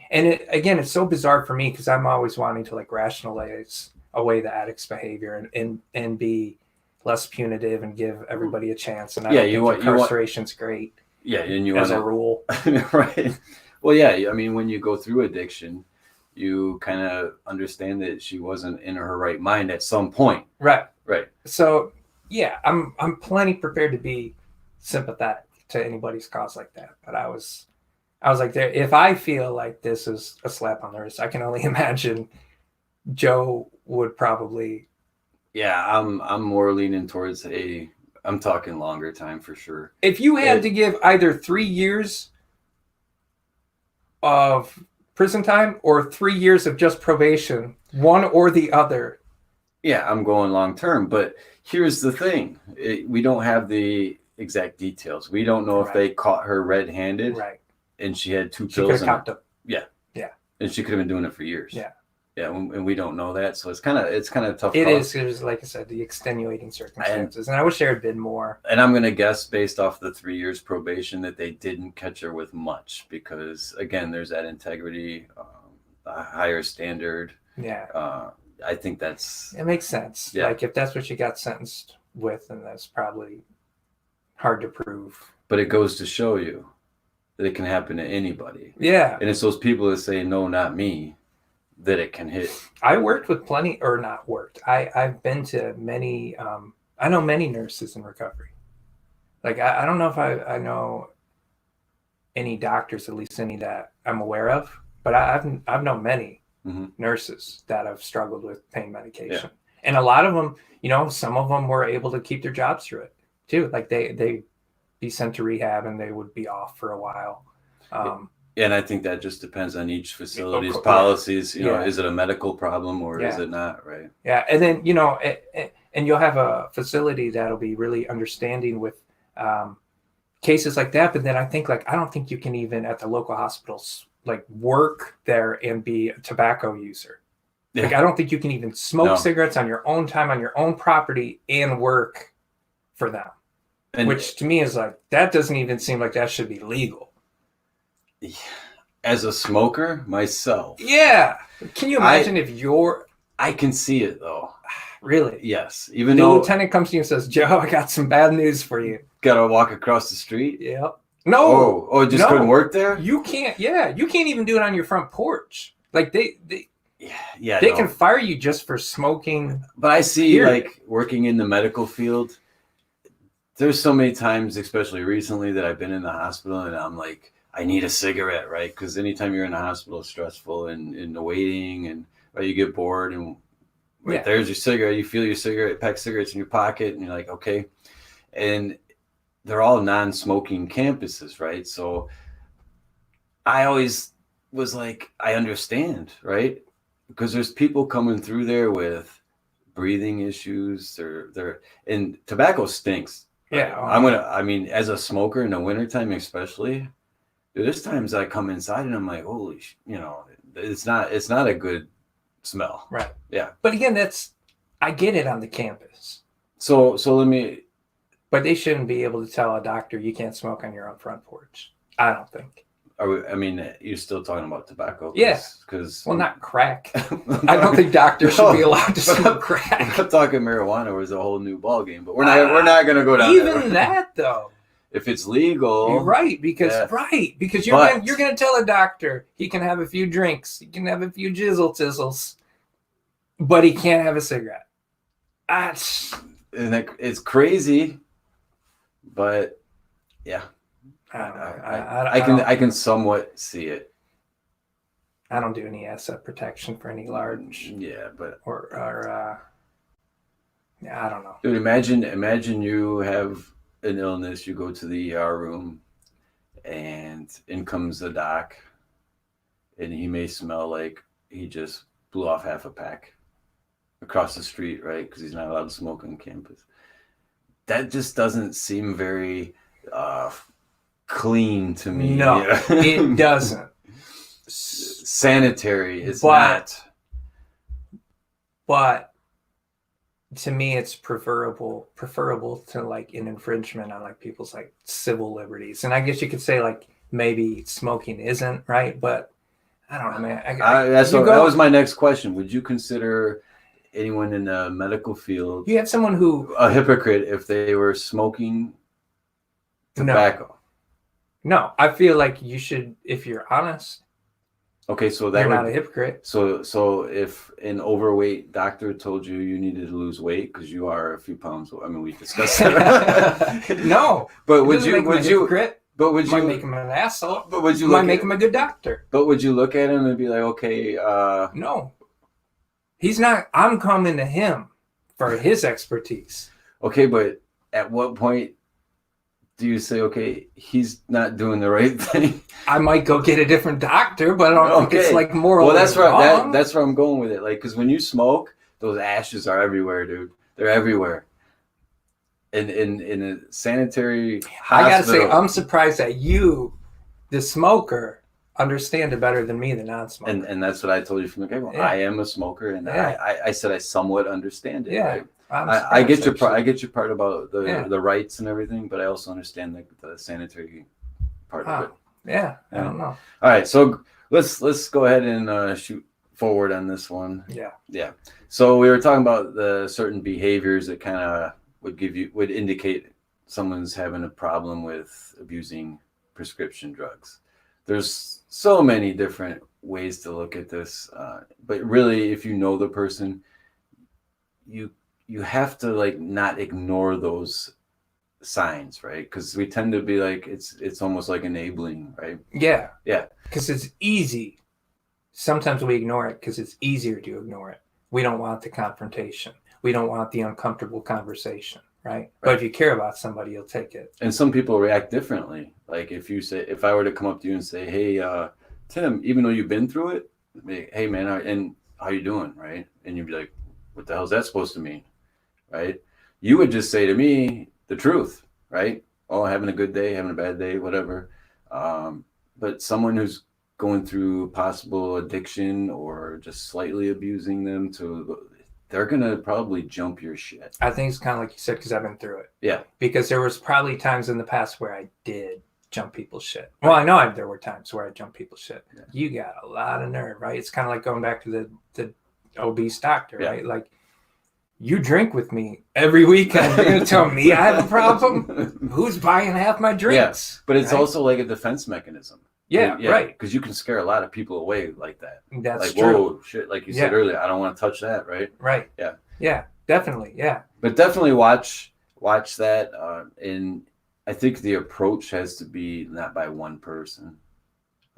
again, it's so bizarre for me because I'm always wanting to like rationalize away the addict's behavior and be less punitive and give everybody a chance. And I don't think incarceration's great. Yeah, and you as want a rule, right? Well, yeah. I mean, when you go through addiction, you kind of understand that she wasn't in her right mind at some point. Right. Right. So yeah, I'm plenty prepared to be sympathetic to anybody's cause like that. But I was like, there. If I feel like this is a slap on the wrist, I can only imagine Joe would probably. Yeah, I'm more leaning towards I'm talking longer time for sure. If you had to give either 3 years of prison time or 3 years of just probation, one or the other. Yeah, I'm going long term, but here's the thing: we don't have the exact details. We don't know if they caught her red-handed, right? And she had 2 She pills. Could have copped up. Yeah, yeah, and she could have been doing it for years. Yeah. Yeah, and we don't know that, so it's kind of tough. It is, like I said, the extenuating circumstances, and I wish there had been more. And I'm gonna guess, based off the 3 years probation, that they didn't catch her with much, because again, there's that integrity, a higher standard. Yeah, I think it makes sense. Yeah. Like if that's what she got sentenced with, then that's probably hard to prove. But it goes to show you that it can happen to anybody. Yeah, and it's those people that say no, not me, that it can hit. I worked with plenty, or not worked. I've been to many. I know many nurses in recovery. Like I don't know if I know any doctors, at least any that I'm aware of, but I've known many nurses that have struggled with pain medication, and a lot of them, some of them were able to keep their jobs through it too. Like they be sent to rehab and they would be off for a while. And I think that just depends on each facility's policies. Is it a medical problem or is it not? Right. Yeah. And then, and you'll have a facility that'll be really understanding with cases like that. But then I think I don't think you can even at the local hospitals like work there and be a tobacco user. Yeah. Like I don't think you can even smoke cigarettes on your own time, on your own property, and work for them. Which to me is like, that doesn't even seem like that should be legal. As a smoker myself. Yeah. Can you imagine I can see it though. Really? Yes. Even the though lieutenant comes to you and says, Joe, I got some bad news for you. Gotta walk across the street? Yep. No. Oh, just couldn't work there? You can't. Yeah. You can't even do it on your front porch. Like they they can fire you just for smoking. But I see like working in the medical field, there's so many times, especially recently, that I've been in the hospital and I'm like, I need a cigarette, right? Because anytime you're in the hospital, it's stressful and the waiting, and you get bored, and there's your cigarette. You feel your cigarette, pack cigarettes in your pocket, and you're like, okay. And they're all non-smoking campuses, right? So I always was like, I understand, right? Because there's people coming through there with breathing issues. And tobacco stinks. Yeah. I mean, as a smoker in the wintertime especially, there's times I come inside and I'm like, holy, it's not a good smell. Right. Yeah. But again, I get it on the campus. So let me. But they shouldn't be able to tell a doctor you can't smoke on your own front porch. I don't think. I mean, you're still talking about tobacco. Yeah. Because Well, not crack. I don't think doctors should be allowed to smoke crack. I'm talking marijuana was a whole new ball game, but we're not going to go down Even that though. If it's legal, You're right, because you're gonna tell a doctor he can have a few drinks, he can have a few jizzle tizzles, but he can't have a cigarette. That's it's crazy, but yeah, I can somewhat see it. I don't do any asset protection for any large. Yeah, but yeah, I don't know. Dude, imagine you have an illness, you go to the ER room, and in comes the doc, and he may smell like he just blew off half a pack across the street, right? Because he's not allowed to smoke on campus. That just doesn't seem very clean to me. No, it doesn't. Sanitary is not. But to me, it's preferable to like an infringement on like people's like civil liberties. And I guess you could say like maybe smoking isn't right, but I don't know, man. That was my next question. Would you consider anyone in the medical field you have someone who a hypocrite if they were smoking tobacco? No, I feel like you should, if you're honest. Okay, so you're not a hypocrite. So if an overweight doctor told you needed to lose weight because you are a few pounds, I mean, we discussed that. No, but would you make him an asshole? But would you make him a good doctor? But would you look at him and be like, okay, no, he's not. I'm coming to him for his expertise. Okay, but at what point do you say, okay, he's not doing the right thing? I might go get a different doctor, but I don't think it's like moral. Well, that's where I'm going with it. Like, because when you smoke, those ashes are everywhere, dude. They're everywhere. In a sanitary hospital. I gotta say, I'm surprised that you, the smoker, understand it better than me, the non-smoker. And that's what I told you from the get-go. I am a smoker, and I said I somewhat understand it. Yeah. Right? I get your part. I get your part about the rights and everything, but I also understand the sanitary part of it. Yeah, I don't know. All right, so let's go ahead and shoot forward on this one. Yeah. So we were talking about the certain behaviors that kind of would indicate someone's having a problem with abusing prescription drugs. There's so many different ways to look at this, but really, if you know the person, you have to like not ignore those signs, right? Because we tend to be like it's almost like enabling, right? Yeah. Yeah. Because it's easy. Sometimes we ignore it because it's easier to ignore it. We don't want the confrontation. We don't want the uncomfortable conversation, right? But if you care about somebody, you'll take it. And some people react differently. Like if I were to come up to you and say, "Hey, Tim," even though you've been through it, "Hey, man, and how you doing?" Right? And you'd be like, "What the hell is that supposed to mean?" Right? You would just say to me the truth, right? Oh, having a good day, having a bad day, whatever. But someone who's going through possible addiction or just slightly abusing them, they're gonna probably jump your shit. I think it's kind of like you said, because I've been through it. Yeah. Because there was probably times in the past where I did jump people's shit. Well, I know there were times where I jumped people's shit. Yeah. You got a lot of nerve, right? It's kind of like going back to the obese doctor, right? Like, you drink with me every weekend. You're going to tell me I have a problem? Who's buying half my drinks? Yeah, but it's also like a defense mechanism. Yeah, right. Because you can scare a lot of people away like that. That's like, true. Whoa, shit. Like you said earlier, I don't want to touch that, right? Right. Yeah. Yeah, definitely. Yeah. But definitely watch that. And I think the approach has to be not by one person.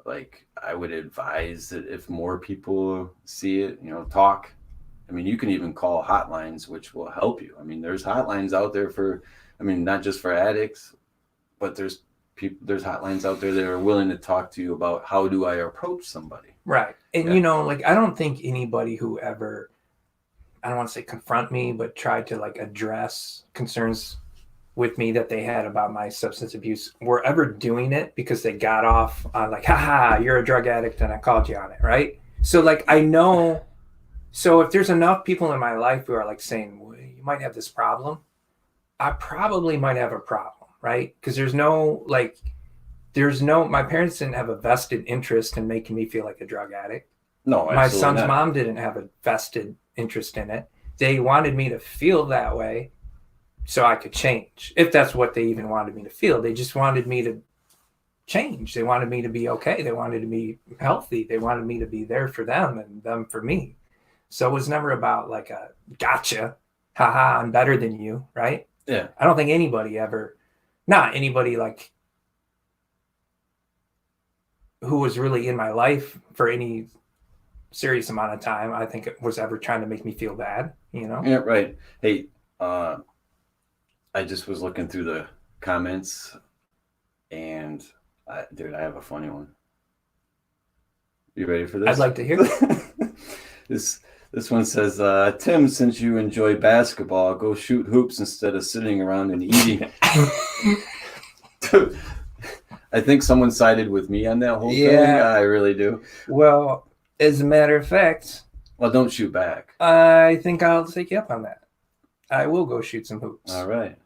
Like, I would advise that if more people see it, talk. I mean, you can even call hotlines, which will help you. I mean, there's hotlines out there not just for addicts, but there's hotlines out there that are willing to talk to you about how do I approach somebody. Right. And, I don't think anybody who ever, I don't want to say confront me, but tried to like address concerns with me that they had about my substance abuse were ever doing it because they got off on like, haha, you're a drug addict and I called you on it. Right. So like, I know. So if there's enough people in my life who are like saying, well, you might have this problem, I probably might have a problem, right? Because there's no like, my parents didn't have a vested interest in making me feel like a drug addict. No, My absolutely son's not. mom didn't have a vested interest in it. They wanted me to feel that way so I could change, if that's what they even wanted me to feel. They just wanted me to change. They wanted me to be okay. They wanted me to be healthy. They wanted me to be there for them and them for me. So it was never about like a gotcha, haha, I'm better than you, right? Yeah. I don't think anybody ever, not anybody like who was really in my life for any serious amount of time, I think it was ever trying to make me feel bad, you know? Yeah, right. Hey, I just was looking through the comments, and dude, I have a funny one. You ready for this? I'd like to hear it. This one says, Tim, since you enjoy basketball, go shoot hoops instead of sitting around and eating. Dude, I think someone sided with me on that whole thing. I really do. Well, as a matter of fact, Well, don't shoot back. I think I'll take you up on that. I will go shoot some hoops. All right.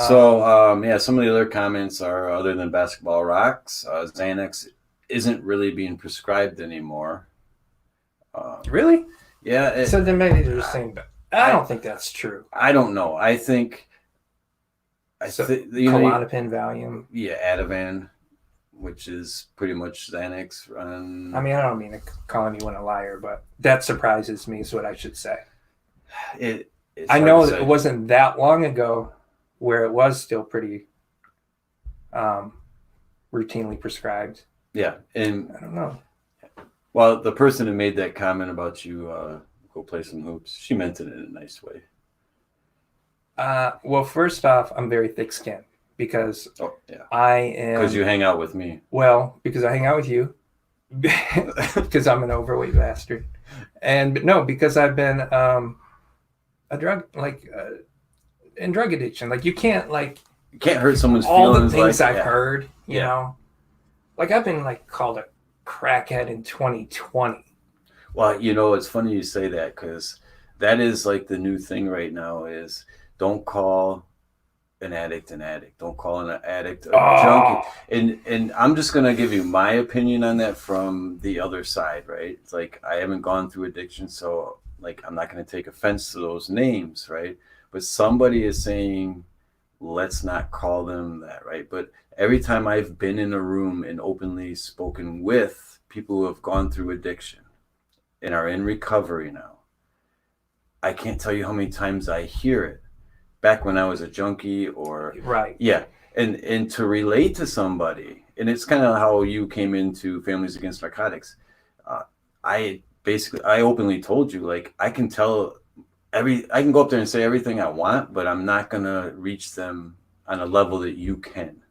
So, yeah, some of the other comments are, other than basketball rocks, Xanax isn't really being prescribed anymore. Really? Yeah. So then maybe they're just saying, but I don't think that's true. I don't know. I think Klonopin, Valium. Yeah, Ativan, which is pretty much Xanax. I mean, I don't mean to call anyone a liar, but that surprises me is what I should say. I know that it wasn't that long ago where it was still pretty routinely prescribed. Yeah, and I don't know. Well, the person who made that comment about you go play some hoops, she meant it in a nice way. Well, first off, I'm very thick-skinned because I am. Because you hang out with me. Well, because I hang out with you. Because I'm an overweight bastard, and no, because I've been a drug in drug addiction. Like you can't hurt someone's all feelings. The things I've heard, you know, like I've been called a crackhead in 2020. Well, it's funny you say that, because that is the new thing right now is don't call an addict an addict. Don't call an addict a junkie. And I'm just going to give you my opinion on that from the other side, right? It's I haven't gone through addiction, so I'm not going to take offense to those names, right? But somebody is saying, let's not call them that, right? But every time I've been in a room and openly spoken with people who have gone through addiction and are in recovery now, I can't tell you how many times I hear it back when I was a junkie or right. Yeah. And to relate to somebody, and it's kind of how you came into Families Against Narcotics. I openly told you, I can tell I can go up there and say everything I want, but I'm not going to reach them on a level that you can.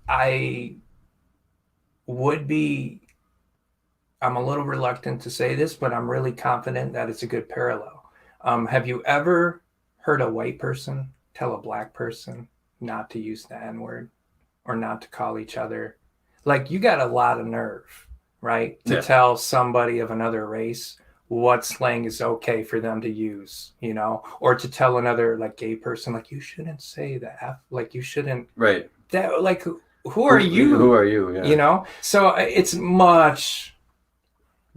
I would be, I'm a little reluctant to say this, but I'm really confident that it's a good parallel. Have you ever heard a white person tell a black person not to use the N-word or not to call each other? You got a lot of nerve, right? To tell somebody of another race what slang is okay for them to use, or to tell another gay person, you shouldn't say the F, you shouldn't. Right. That who are you? Who are you? Yeah. So it's much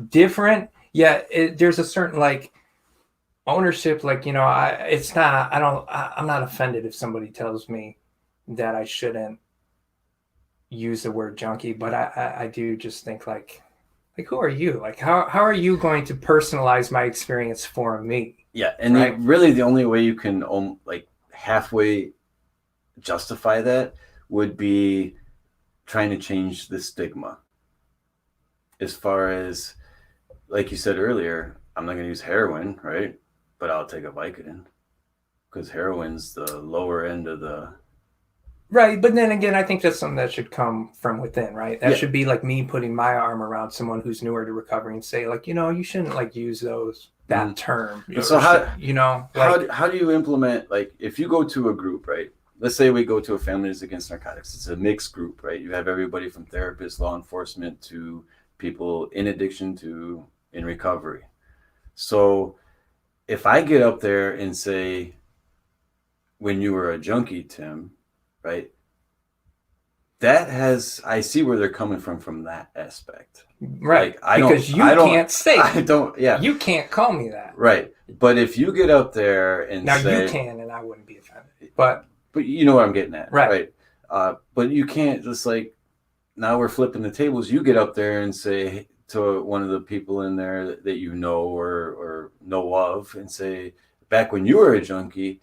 different. Yeah, there's a certain ownership. I'm not offended if somebody tells me that I shouldn't use the word junkie, but I do just think who are you? How are you going to personalize my experience for me? Yeah, and really the only way you can halfway justify that would be trying to change the stigma. As far as, like you said earlier, I'm not going to use heroin, right? But I'll take a Vicodin because heroin's the lower end of the... Right, but then again, I think that's something that should come from within, right? That should be me putting my arm around someone who's newer to recovery and say, you shouldn't use that term. So how do you implement, if you go to a group, right? Let's say we go to a Families Against Narcotics. It's a mixed group, right? You have everybody from therapists, law enforcement, to people in addiction to in recovery. So if I get up there and say, when you were a junkie, Tim, right? I see where they're coming from that aspect. Right. Like, Because you I don't, can't say I it. don't, yeah. You can't call me that. Right. But if you get up there and Now say, you can, and I wouldn't be offended. But you know what I'm getting at. Right. But you can't just like, now we're flipping the tables. You get up there and say to one of the people in there that you know or know of and say, back when you were a junkie,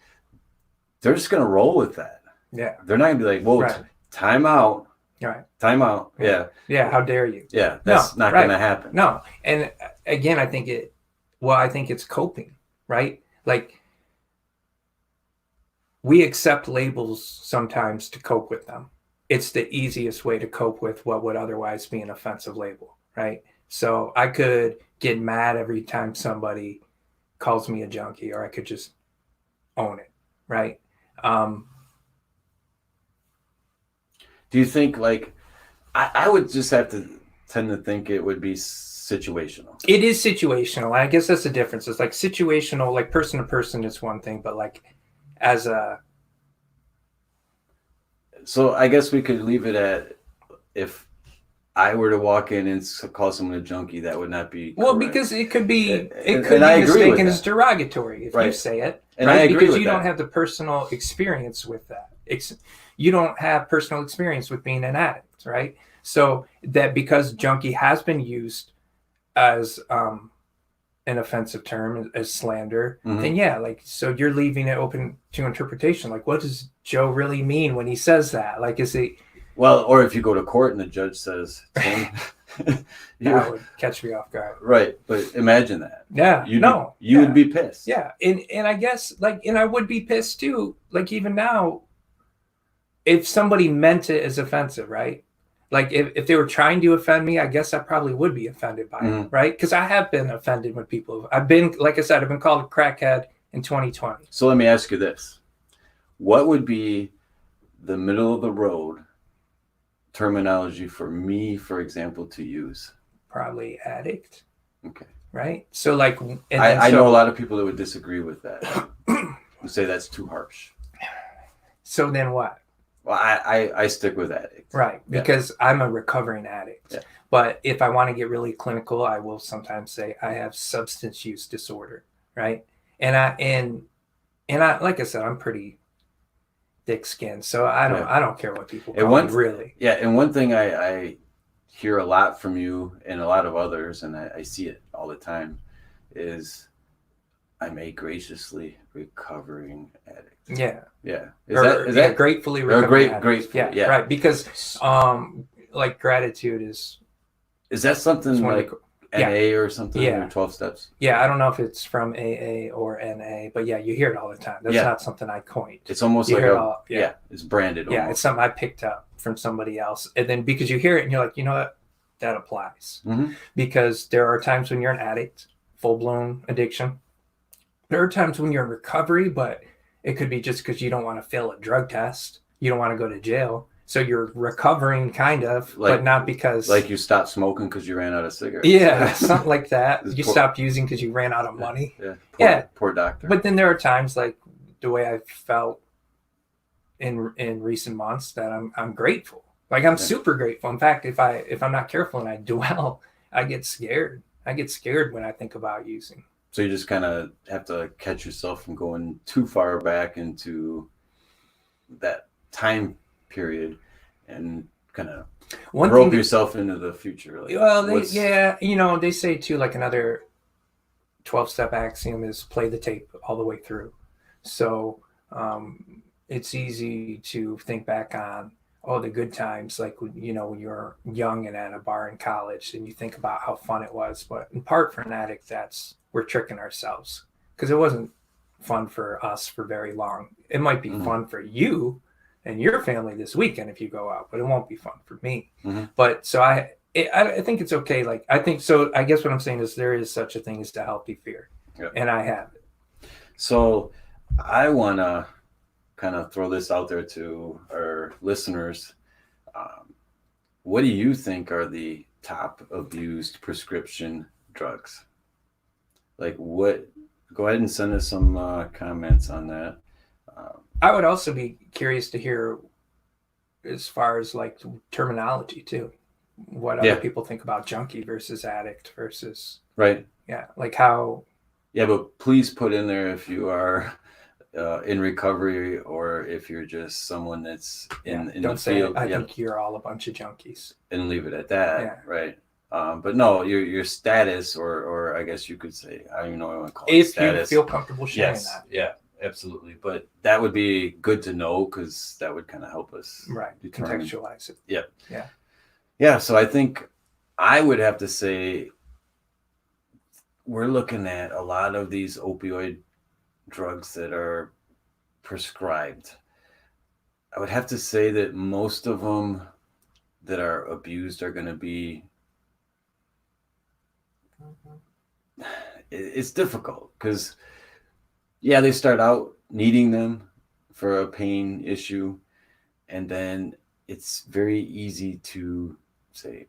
they're just going to roll with that. yeah. They're not going to be like, whoa, Right. time out. Right. Time out. Yeah. Yeah. How dare you? Yeah. That's not right. going to happen. No. And again, I think it's coping, right? Like, we accept labels sometimes to cope with them. It's the easiest way to cope with what would otherwise be an offensive label, right? So I could get mad every time somebody calls me a junkie, or I could just own it, right? Do you think, like, I would just have to tend to think it would be situational. It is situational. I guess that's the difference. It's like situational, like person to person is one thing, but like as a... So I guess we could leave it at, if I were to walk in and call someone a junkie, that would not be Well, correct. because it could be And I agree with mistaken as that. derogatory if you Right. say it, And right? I agree because with you that. don't have the personal experience with that. You don't have personal experience with being an addict, right? So that because junkie has been used as an offensive term, as slander, Mhm. then yeah, like, so you're leaving it open to interpretation. Like, what does Joe really mean when he says that? Like, is he... Well, or if you go to court and the judge says, Tim, That would catch me off guard. right, but imagine that. Yeah, You would be pissed. Yeah, and I guess, like, and I would be pissed too. Like, even now, if somebody meant it as offensive, right? Like, if they were trying to offend me, I guess I probably would be offended by it, right? Because I have been offended when people... I've been, like I said, I've been called a crackhead in 2020. So let me ask you this. What would be the middle of the road terminology for me, for example, to use? Probably addict. Okay. Right? So, like... I know a lot of people that would disagree with that. Who say that's too harsh. So then what? Well, I stick with addict. Right, because I'm a recovering addict. Yeah. But if I want to get really clinical, I will sometimes say I have substance use disorder, right? And I like I said, I'm pretty thick-skinned, so I don't care what people call me, really. Yeah, and one thing I hear a lot from you and a lot of others, and I see it all the time, is I'm a graciously recovering addict. Yeah. Yeah. Is that gratefully recovering addict. Grateful. Yeah. Right. Because like gratitude is that something one of like the- NA or something? Yeah. Or 12 steps? Yeah, I don't know if it's from AA or NA, but yeah, you hear it all the time. That's not something I coined. It's almost You like hear it all- it's branded. Yeah, almost. it's something I picked up from somebody else. And then because you hear it and you're like, you know what? That applies. Mhm. Because there are times when you're an addict, full-blown addiction. There are times when you're in recovery, but it could be just because you don't want to fail a drug test. You don't want to go to jail. So you're recovering kind of, but not because... Like you stopped smoking because you ran out of cigarettes. Yeah, something like that. You Poor- stopped using because you ran out of money. Yeah. Poor doctor. But then there are times like the way I felt in recent months that I'm grateful. Like I'm super grateful. In fact, if I'm not careful and I dwell, I get scared. I get scared when I think about using. So you just kind of have to catch yourself from going too far back into that time period and kind of rope yourself into the future. Like, well, they say too, like another 12-step axiom is play the tape all the way through. So it's easy to think back on, the good times, like when you're young and at a bar in college and you think about how fun it was. But in part for an addict, we're tricking ourselves because it wasn't fun for us for very long. It might be fun for you and your family this weekend if you go out, but it won't be fun for me. But so I think it's okay. Like I think so. I guess what I'm saying is there is such a thing as a healthy fear, and I have it. So I want to kind of throw this out there to our listeners. What do you think are the top abused prescription drugs? Like what? Go ahead and send us some comments on that. I would also be curious to hear as far as like terminology too. What Yeah. other people think about junkie versus addict versus Right. like how Yeah, but please put in there if you are in recovery or if you're just someone that's in the don't say field. I Yeah, think you're all a bunch of junkies. and leave it at that. Yeah. Right. But no, your status, or I guess you could say, I don't even know what I want to call it. If you Status. feel comfortable sharing Yes. that. Yeah. Absolutely. But that would be good to know because that would kind of help us determine. Contextualize it. Yep. Yeah. Yeah. So I think I would have to say we're looking at a lot of these opioid drugs that are prescribed. I would have to say that most of them that are abused are going to be. It's difficult because, yeah, they start out needing them for a pain issue, and then it's very easy to say,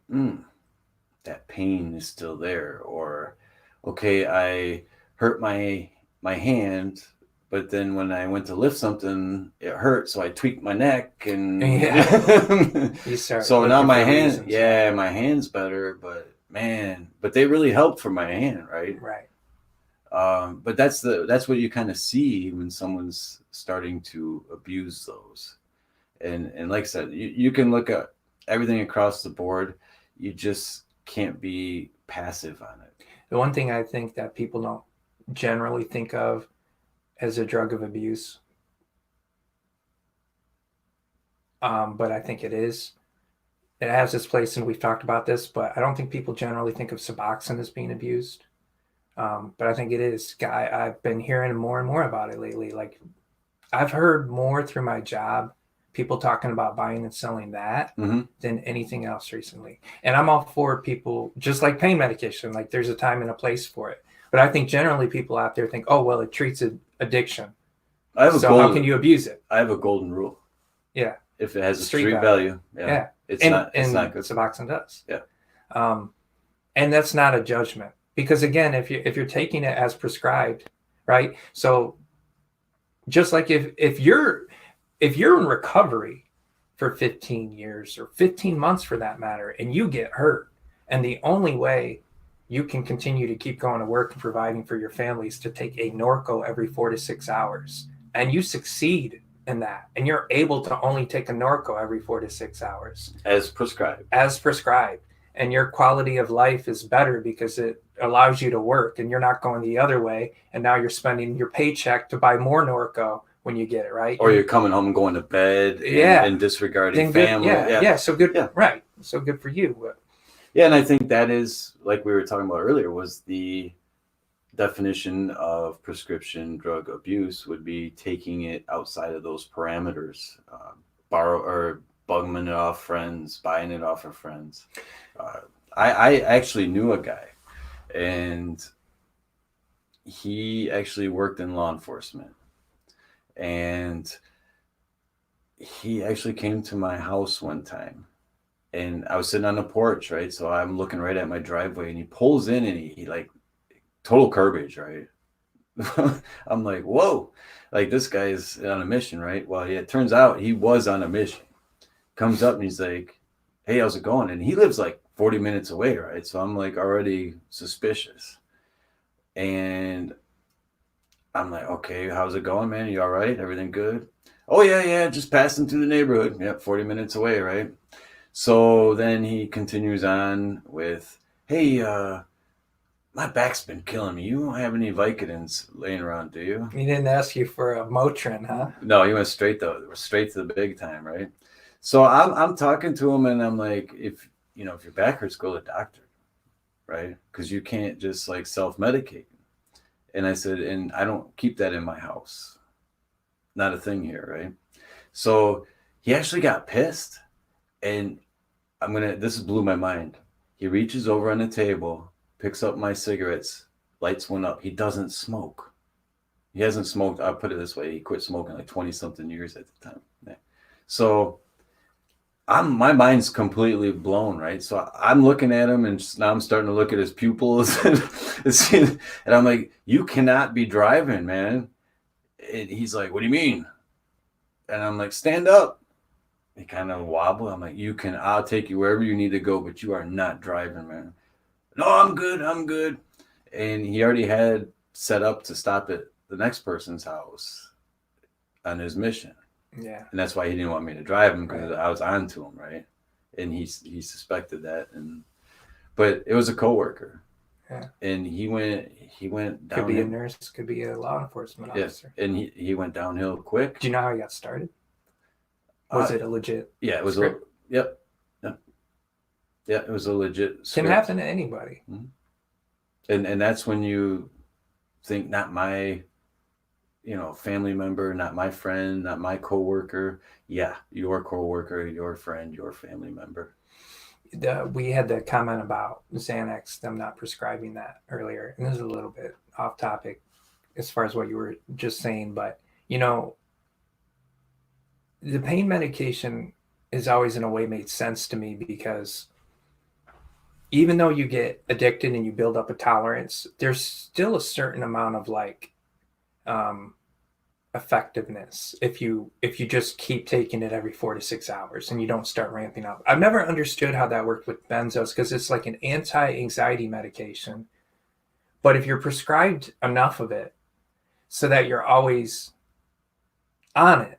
that pain is still there, or okay, I hurt my hand, but then when I went to lift something, it hurt, so I tweaked my neck, and You start so now looking my for hand, reasons. yeah, my hand's better, but man, but they really helped for my hand, right? Right. But that's what you kind of see when someone's starting to abuse those, and like I said, you can look at everything across the board. You just can't be passive on it. The one thing I think that people don't generally think of as a drug of abuse, but I think it is. It has its place, and we've talked about this, but I don't think people generally think of Suboxone as being abused. But I think it is. I've been hearing more and more about it lately. Like I've heard more through my job, people talking about buying and selling that than anything else recently. And I'm all for people, just like pain medication, like there's a time and a place for it. But I think generally people out there think, oh, well, it treats addiction. How can you abuse it? I have a golden rule. Yeah. If it has a street value. Yeah. It's not good. Suboxone does. Yeah. And that's not a judgment. Because again, if you're taking it as prescribed, right? So just like if you're in recovery for 15 years or 15 months for that matter, and you get hurt, and the only way you can continue to keep going to work and providing for your family is to take a Norco every 4 to 6 hours, and you succeed in that, and you're able to only take a Norco every 4 to 6 hours as prescribed, and your quality of life is better because it allows you to work, and you're not going the other way, and now you're spending your paycheck to buy more Norco when you get it, right? Or you're coming home and going to bed and disregarding family. So good. Yeah. Right. So good for you. Yeah. And I think that is, like we were talking about earlier, was the definition of prescription drug abuse would be taking it outside of those parameters, bugging it off friends, buying it off of friends. I actually knew a guy, and he actually worked in law enforcement. And he actually came to my house one time, and I was sitting on the porch, right? So I'm looking right at my driveway, and he pulls in, and he like total curbage, right? I'm like, whoa, like this guy is on a mission, right? Well, yeah, it turns out he was on a mission. Comes up and he's like, hey, how's it going? And he lives like 40 minutes away, right? So I'm like already suspicious. And I'm like, okay, how's it going, man? You all right? Everything good? Oh, yeah, just passing through the neighborhood. Yep, 40 minutes away, right? So then he continues on with, hey, my back's been killing me. You don't have any Vicodins laying around, do you? He didn't ask you for a Motrin, huh? No, he went straight to the big time, right? So I'm talking to him, and I'm like, if your back hurts, go to the doctor, right? Because you can't just like self-medicate. And I said, and I don't keep that in my house. Not a thing here, right? So he actually got pissed, and this blew my mind. He reaches over on the table, picks up my cigarettes, lights one up. He doesn't smoke. He hasn't smoked. I'll put it this way. He quit smoking like 20 something years at the time. Yeah. So my mind's completely blown, right? So I'm looking at him, and now I'm starting to look at his pupils, and I'm like, you cannot be driving, man. And he's like, what do you mean? And I'm like, stand up. he kind of wobbled. I'm like, I'll take you wherever you need to go, but you are not driving, man. No, I'm good. I'm good. And he already had set up to stop at the next person's house on his mission. Yeah. And that's why he didn't want me to drive him, because Right. I was on to him, right? And he suspected that, but it was a coworker. Yeah. And he went down. Could be a nurse, could be a law enforcement officer. And he went downhill quick. Do you know how he got started? Was it a legit? Yeah, it was. Yep. Yeah, it was a legit script. Can happen to anybody. Mm-hmm. And that's when you think, not my, family member, not my friend, not my coworker. Yeah, your coworker, your friend, your family member. We had the comment about Xanax, them not prescribing that earlier, and this is a little bit off topic as far as what you were just saying, but the pain medication is always in a way made sense to me, because even though you get addicted and you build up a tolerance, there's still a certain amount of effectiveness if you just keep taking it every 4 to 6 hours and you don't start ramping up. I've never understood how that worked with benzos, because it's like an anti-anxiety medication, but if you're prescribed enough of it so that you're always on it,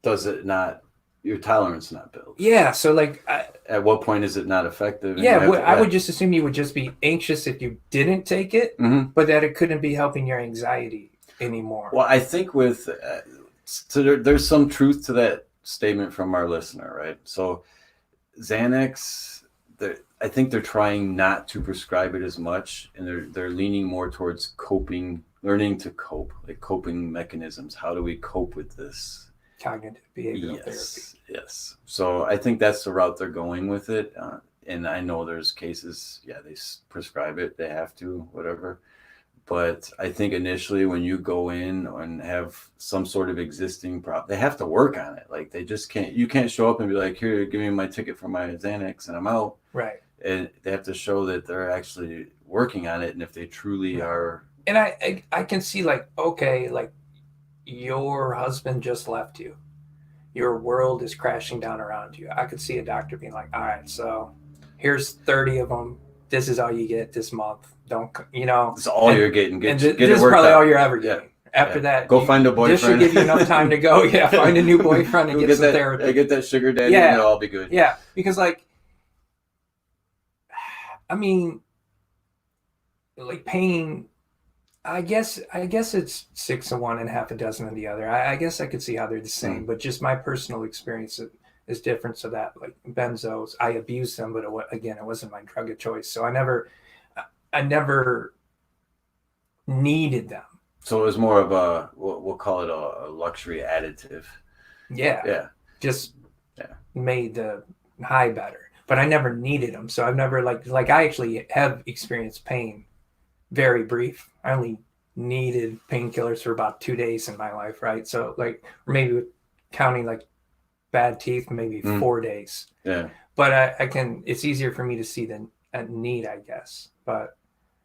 does it not, your tolerance not build? Yeah. So at what point is it not effective? Yeah, I would just assume you would just be anxious if you didn't take it, but that it couldn't be helping your anxiety anymore. Well, I think there's some truth to that statement from our listener, right? So Xanax, I think they're trying not to prescribe it as much, and they're leaning more towards learning to cope, like coping mechanisms. How do we cope with this? Cognitive behavioral therapy. Yes. So I think that's the route they're going with it. And I know there's cases, they prescribe it, they have to, whatever. But I think initially when you go in and have some sort of existing problem, they have to work on it. Like you can't show up and be like, here, give me my ticket for my Xanax and I'm out. Right. And they have to show that they're actually working on it. And if they truly are. And I can see your husband just left you. Your world is crashing down around you. I could see a doctor being like, all right, so here's 30 of them. This is all you get this month. It's all you're getting. This is probably all you're ever getting. After that, go find a boyfriend. This should give you enough time to go. Yeah, find a new boyfriend and get some therapy. Get that sugar daddy and it'll all be good. Yeah, because pain, I guess it's 6 of one and half a dozen of the other. I guess I could see how they're the same, but just my personal experience is different. So that benzos, I abused them, but it wasn't my drug of choice. So I never needed them. So it was more of we'll call it a luxury additive. Yeah. Yeah. Just made the high better, but I never needed them. So I've never I actually have experienced pain. Very brief. I only needed painkillers for about 2 days in my life, right? So maybe counting bad teeth, maybe 4 days. Yeah. But it's easier for me to see the need, I guess. But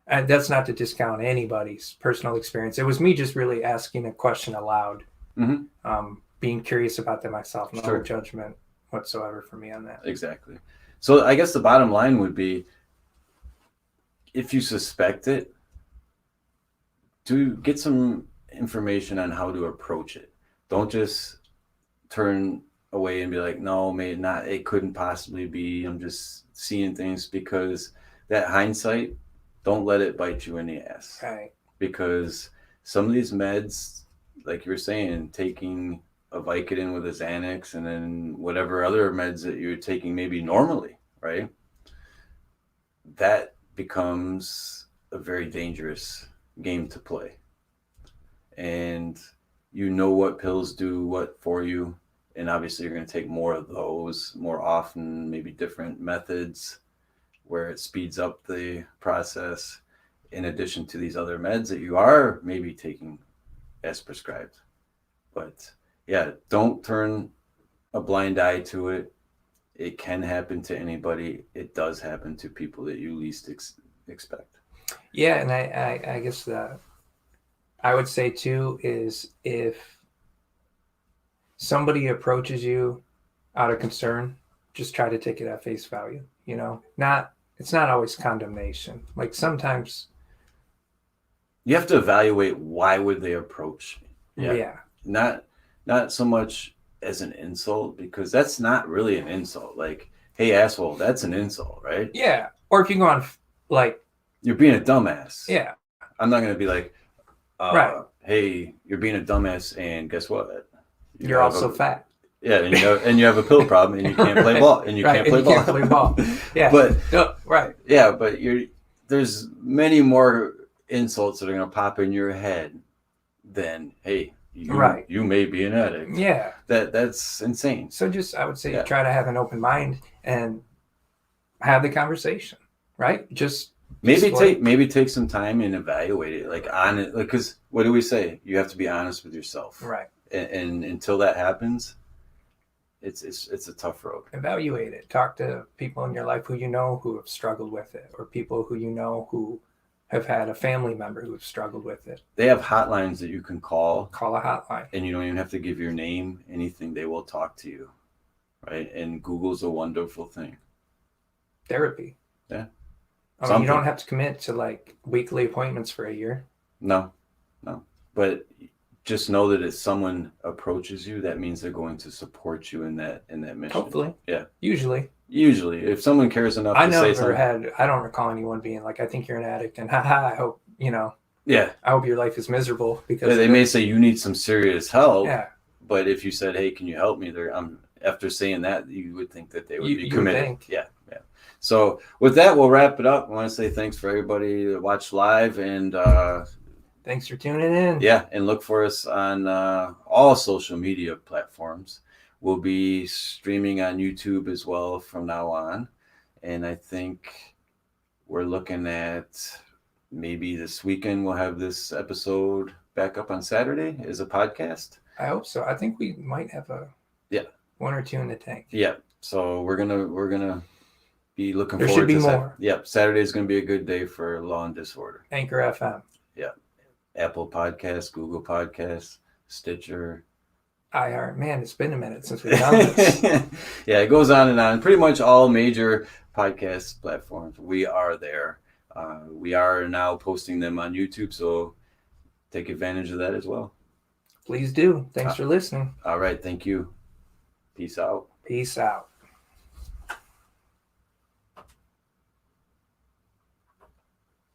that's not to discount anybody's personal experience. It was me just really asking a question aloud, being curious about that myself. No judgment whatsoever for me on that. Exactly. So I guess the bottom line would be, if you suspect it, to get some information on how to approach it. Don't just turn away and be like, no, maybe not. It couldn't possibly be. I'm just seeing things, because that hindsight, don't let it bite you in the ass. Right. Because some of these meds, like you were saying, taking a Vicodin with a Xanax and then whatever other meds that you're taking maybe normally, right? That becomes a very dangerous game to play. And what pills do what for you. And obviously you're going to take more of those more often, maybe different methods where it speeds up the process, in addition to these other meds that you are maybe taking as prescribed. But don't turn a blind eye to it. It can happen to anybody. It does happen to people that you least expect. Yeah, and I guess I would say too is, if somebody approaches you out of concern, just try to take it at face value. It's not always condemnation. Like sometimes, You have to evaluate why would they approach me. yeah. Not so much as an insult, because that's not really an insult. Like, hey asshole, that's an insult, right? Yeah. Or if you go on like, You're being a dumbass. yeah, I'm not gonna be like, Right. hey, you're being a dumbass, and guess what? you're have also a, fat. Yeah, and you have a pill problem, and you can't play ball, and you Right, can't play and you ball. can't play ball. Yeah. But No, right. yeah, but there's many more insults that are gonna pop in your head than, hey, Right. you may be an addict. Yeah. That's insane. So I would say Yeah. try to have an open mind and have the conversation, right? Just Maybe take some time and evaluate it, like on it, like, because what do we say? You have to be honest with yourself, right. and until that happens, it's a tough road. Evaluate it. Talk to people in your life who have struggled with it, or people who have had a family member who have struggled with it. They have hotlines that you can call, Call a hotline. and you don't even have to give your name, anything. They will talk to you, right? And Google's a wonderful thing. Therapy. Yeah. I mean, you don't have to commit to like weekly appointments for a year. No, but just know that if someone approaches you, that means they're going to support you in that mission. Hopefully. Yeah. Usually. If someone cares enough I to say something. I don't recall anyone being like, I think you're an addict, and haha, I hope, Yeah. I hope your life is miserable because They may say you need some serious help. Yeah. But if you said, hey, can you help me? After saying that, you would think that they would be You committed. would think. Yeah. So with that, we'll wrap it up. I want to say thanks for everybody that watched live, and thanks for tuning in. yeah, and look for us on all social media platforms. We'll be streaming on YouTube as well from now on, and I think we're looking at maybe this weekend we'll have this episode back up on Saturday as a podcast. I hope so. I think we might have one or two in the tank. Yeah, so we're gonna be looking There forward should be to more. Yep, Saturday is gonna be a good day for Law and Disorder. Anchor FM. Apple Podcasts, Google Podcasts, Stitcher. iHeart. Man, it's been a minute since we've done this. Yeah, it goes on and on. Pretty much all major podcast platforms. We are there. We are now posting them on YouTube, so take advantage of that as well. Please do. Thanks for listening. All right, thank you. Peace out. Peace out.